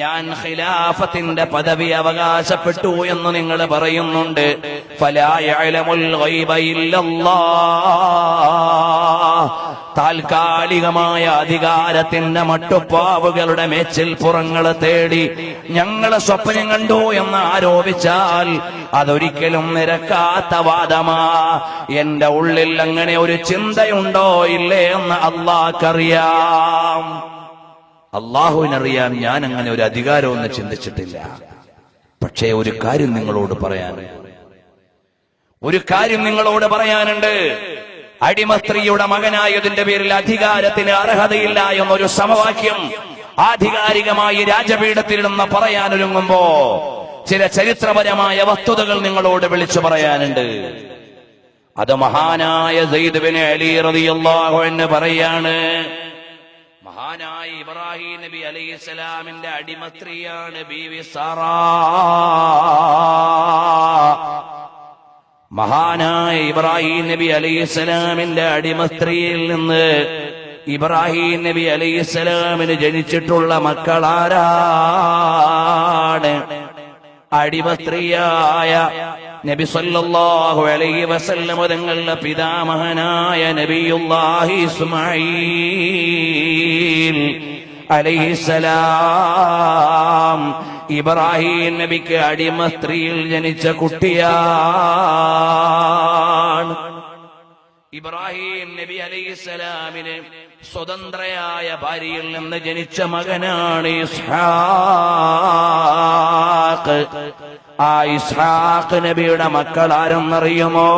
ഞാൻ ഖിലാഫത്തിന്റെ പദവി അവകാശപ്പെട്ടു എന്ന് നിങ്ങൾ പറയുന്നുണ്ട്. ഫലാ യഅലമുൽ ഗൈബ ഇല്ലല്ലാഹ്. താൽക്കാലികമായ അധികാരത്തിന്റെ മട്ടുപ്പാവുകളുടെ മേച്ചിൽ പുറങ്ങൾ തേടി ഞങ്ങളെ സ്വപ്നം കണ്ടു എന്ന് ആരോപിച്ചാൽ അതൊരിക്കലും നിരക്കാത്ത വാദമാ. എന്റെ ഉള്ളിൽ അങ്ങനെ ഒരു ചിന്തയുണ്ടോ ഇല്ലേ എന്ന് അല്ലാഹ്ക്കറിയാം. അള്ളാഹുവിനറിയാം ഞാൻ അങ്ങനെ ഒരു അധികാരമൊന്നും ചിന്തിച്ചിട്ടില്ല. പക്ഷേ ഒരു കാര്യം നിങ്ങളോട് പറയാനുണ്ട്. അടിമസ്ത്രീയുടെ മകനായതിന്റെ പേരിൽ അധികാരത്തിന് അർഹതയില്ല എന്നൊരു സമവാക്യം ആധികാരികമായി രാജപീഠത്തിൽ നിന്ന് പറയാനൊരുങ്ങുമ്പോ ചില ചരിത്രപരമായ വസ്തുതകൾ നിങ്ങളോട് വിളിച്ചു പറയാനുണ്ട്. അത് മഹാനായ സയ്യിദ് ബിൻ അലി റളിയല്ലാഹു അൻഹു പറയാണ്. മഹാനായ ഇബ്രാഹിം നബി അലൈഹിസ്സലാമിന്റെ അടിമസ്ത്രീയാണ് ബീവി സാറാ. മഹാനായ ഇബ്രാഹിം നബി അലൈഹിസ്സലാമിന്റെ അടിമസ്ത്രീയിൽ നിന്ന് ഇബ്രാഹിം നബി അലൈഹിസ്സലാമിന് ജനിച്ചിട്ടുള്ള മക്കളാരാണ്? അടിമസ്ത്രീയായ നബി സല്ലല്ലാഹു അലൈഹി വസല്ലം തങ്ങളുടെ പിതാമഹനായ നബിയുല്ലാഹി ഇസ്മാഈൽ അലൈഹിസ്സലാം ഇബ്രാഹിം നബിക്ക് അടിമസ്ത്രീയിൽ ജനിച്ച കുട്ടിയാണ്. ഇബ്രാഹിം നബി അലൈഹിസ്സലാമിന് സ്വതന്ത്രയായ ഭാര്യയിൽ നിന്ന് ജനിച്ച മകനാണ് ഇസ്ഹാഖ്. ആ ഇസ്ഹാഖ് നബിയുടെ മക്കൾ ആരെന്നറിയുമോ?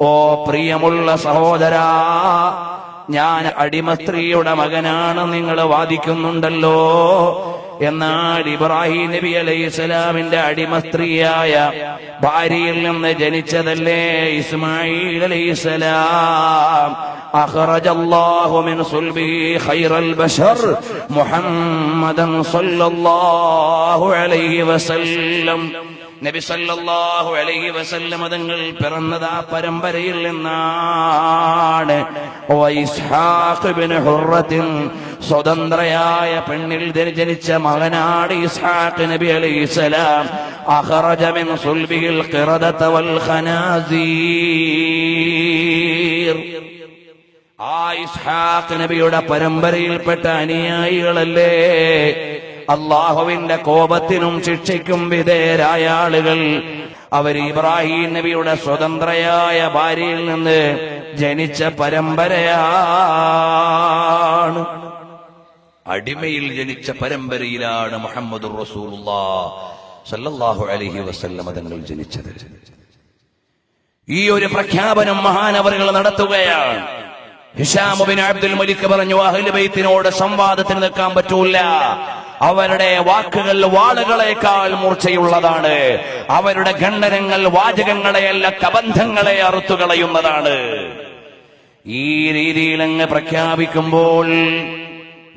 ഓ പ്രിയമുള്ള സഹോദരാ, ഞാൻ അടിമസ്ത്രീയുടെ മകനാണ് നിങ്ങൾ വാദിക്കുന്നുണ്ടല്ലോ. എന്നാൽ ഇബ്രാഹിം നബി അലൈഹിസ്സലാമിന്റെ അടിമസ്ത്രീയായ ഭാര്യയിൽ നിന്ന് ജനിച്ചതല്ലേ ഇസ്മാഈൽ അലൈഹിസ്സലാം. അഖ്റജല്ലാഹു മിൻ സുൽബിഹി ഖൈറൽ ബശർ മുഹമ്മദൻ സല്ലല്ലാഹു അലൈഹി വസല്ലം. നബി സല്ലല്ലാഹു അലൈഹി വസല്ലം തങ്ങൾ പിറന്നത് ആ പരമ്പരയിൽ നിന്നാണ്. ഇസ്ഹാഖ് ബിൻ ഹുറത്തിൻ സ്വതന്ത്രയായ പെണ്ണിൽ ജനിച്ച മകനാണ് ഇസ്ഹാഖ് നബി അലൈഹിസ്സലാം. അഖറജ മിൻ സുൽബിഹിൽ ഖിറദത വൽ ഖനാസീർ. ആ ഇസ്ഹാഖ് നബിയുടെ പരമ്പരയിൽപ്പെട്ട അനുയായികളല്ലേ അള്ളാഹുവിന്റെ കോപത്തിനും ശിക്ഷയ്ക്കും വിധേയരായ ആളുകൾ. അവർ ഇബ്രാഹിം നബിയുടെ സ്വതന്ത്രയായ ഭാര്യയിൽ നിന്ന് ജനിച്ച പരമ്പരയാണ്. അടിമയിൽ ജനിച്ച പരമ്പരയിലാണ് മുഹമ്മദുർ റസൂലുള്ളാഹി സ്വല്ലല്ലാഹു അലൈഹി വസല്ലം തങ്ങൾ ജനിച്ചത്. ഈ ഒരു പ്രഖ്യാപനം മഹാനവറുകൾ നടത്തുകയാണ്. ഹിശാം ബിൻ അബ്ദുൽ മലിക് പറഞ്ഞു, അഹ്ലു ബൈത്തിനോട് സംവാദത്തിന് നിൽക്കാൻ പറ്റൂല. അവരുടെ വാക്കുകൾ വാളുകളെക്കാൾ മൂർച്ചയുള്ളതാണ്. അവരുടെ ഖണ്ഡനങ്ങൾ വാചകങ്ങളെയല്ല കബന്ധങ്ങളെ അറുത്തുകളയുന്നതാണ്. ഈ രീതിയിൽ അങ്ങ് പ്രഖ്യാപിക്കുമ്പോൾ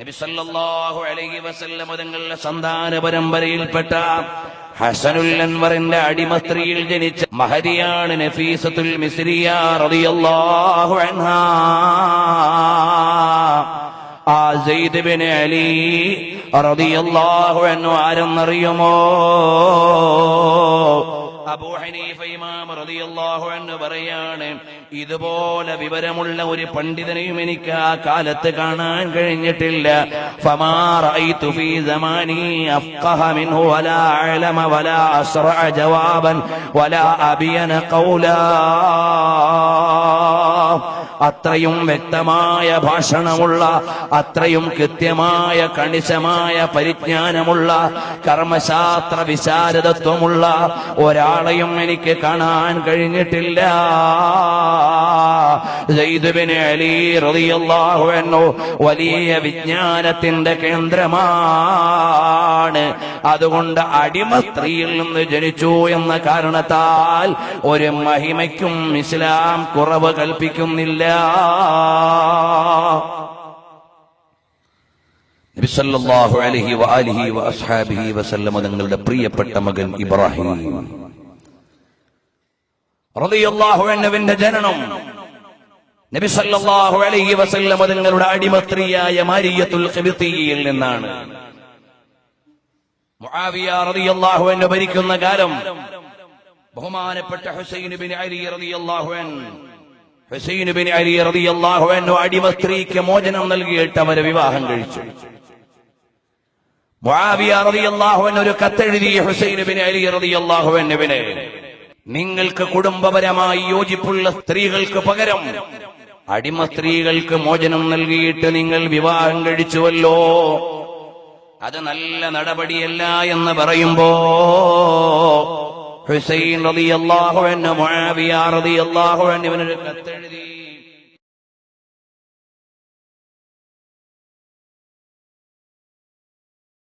നബി സല്ലല്ലാഹു അലൈഹി വസല്ലം തങ്ങളുടെ സന്താന പരമ്പരയിൽപ്പെട്ട ഹസനുൽ അൻവറിന്റെ അടിമസ്ത്രീയിൽ ജനിച്ച മഹദിയാണ് നഫീസത്തുൽ മിസ്രിയ റളിയല്ലാഹു അൻഹാ. ആ സയ്യിദ് ബിൻ അലി റളിയല്ലാഹു അൻഹു ആരെന്നറിയുമോ? അബൂ ഹനീഫ ഇമാം റളിയല്ലാഹു അൻഹു പറയാണ്, ഇതുപോലെ വിവരമുള്ള ഒരു പണ്ഡിതനെയും എനിക്ക് ആ കാലത്ത് കാണാൻ കഴിഞ്ഞിട്ടില്ല. ഫമാ റഅയ്തു ഫീ സമാനി അഫ്ഖഹ മിൻഹു വലാ അഅലമ വലാ അസ്റഅ ജവാബൻ വലാ അബിയന ഖൗലാ. അത്രയും വ്യക്തമായ ഭാഷണമുള്ള, അത്രയും കൃത്യമായ കണിശമായ പരിജ്ഞാനമുള്ള, കർമ്മശാസ്ത്ര വിശാരദത്വമുള്ള ഒരാളെയും എനിക്ക് കാണാൻ കഴിഞ്ഞിട്ടില്ല. സയ്യിദ് ബിൻ അലി റളിയല്ലാഹു അൻഹു വലിയ വിജ്ഞാനത്തിന്റെ കേന്ദ്രമാണ്. അതുകൊണ്ട് അടിമ സ്ത്രീയിൽ നിന്ന് ജനിച്ചു എന്ന കാരണത്താൽ ഒരു മഹിമയ്ക്കും ഇസ്ലാം കുറവ് കൽപ്പിക്കുന്നില്ല. നബി സല്ലല്ലാഹു അലൈഹി വആലിഹി വഅസ്ഹാബിഹി വസല്ലം തങ്ങളുടെ പ്രിയപ്പെട്ട മകൻ ഇബ്രാഹിം റളിയല്ലാഹു അൻഹുവിന്റെ ജനനം നബി സല്ലല്ലാഹു അലൈഹി വസല്ലം തങ്ങളുടെ അടിമസ്ത്രീയായ മാരിയത്തുൽ ഖിബ്തിയിൽ നിന്നാണ്. മുആവിയ റളിയല്ലാഹു അൻഹു ഭരിക്കുന്ന കാലം ബഹുമാനപ്പെട്ട ഹുസൈൻ ബിൻ അലി റളിയല്ലാഹു അൻഹു ഹുസൈൻ ബിൻ അലി റളിയല്ലാഹു അൻഹു അടിമ സ്ത്രീക്ക് മോചനം നൽകിയിട്ട് അവരെ വിവാഹം കഴിച്ചു. മുആവിയ റളിയല്ലാഹു അൻഹു ഒരു കത്തെഴുതി ഹുസൈൻ ബിൻ അലി റളിയല്ലാഹു അൻഹുവിനെ, നിങ്ങൾക്ക് കുടുംബപരമായി യോജിപ്പുള്ള സ്ത്രീകൾക്ക് പകരം അടിമ സ്ത്രീകൾക്ക് മോചനം നൽകിയിട്ട് നിങ്ങൾ വിവാഹം കഴിച്ചുവല്ലോ, അത് നല്ല നടപടിയല്ല എന്ന് പറയുമ്പോ ഹുസൈൻ റളിയല്ലാഹു അൻഹു മുആവിയ റളിയല്ലാഹു അൻഹുവിന് ഒരു കത്തെഴുതി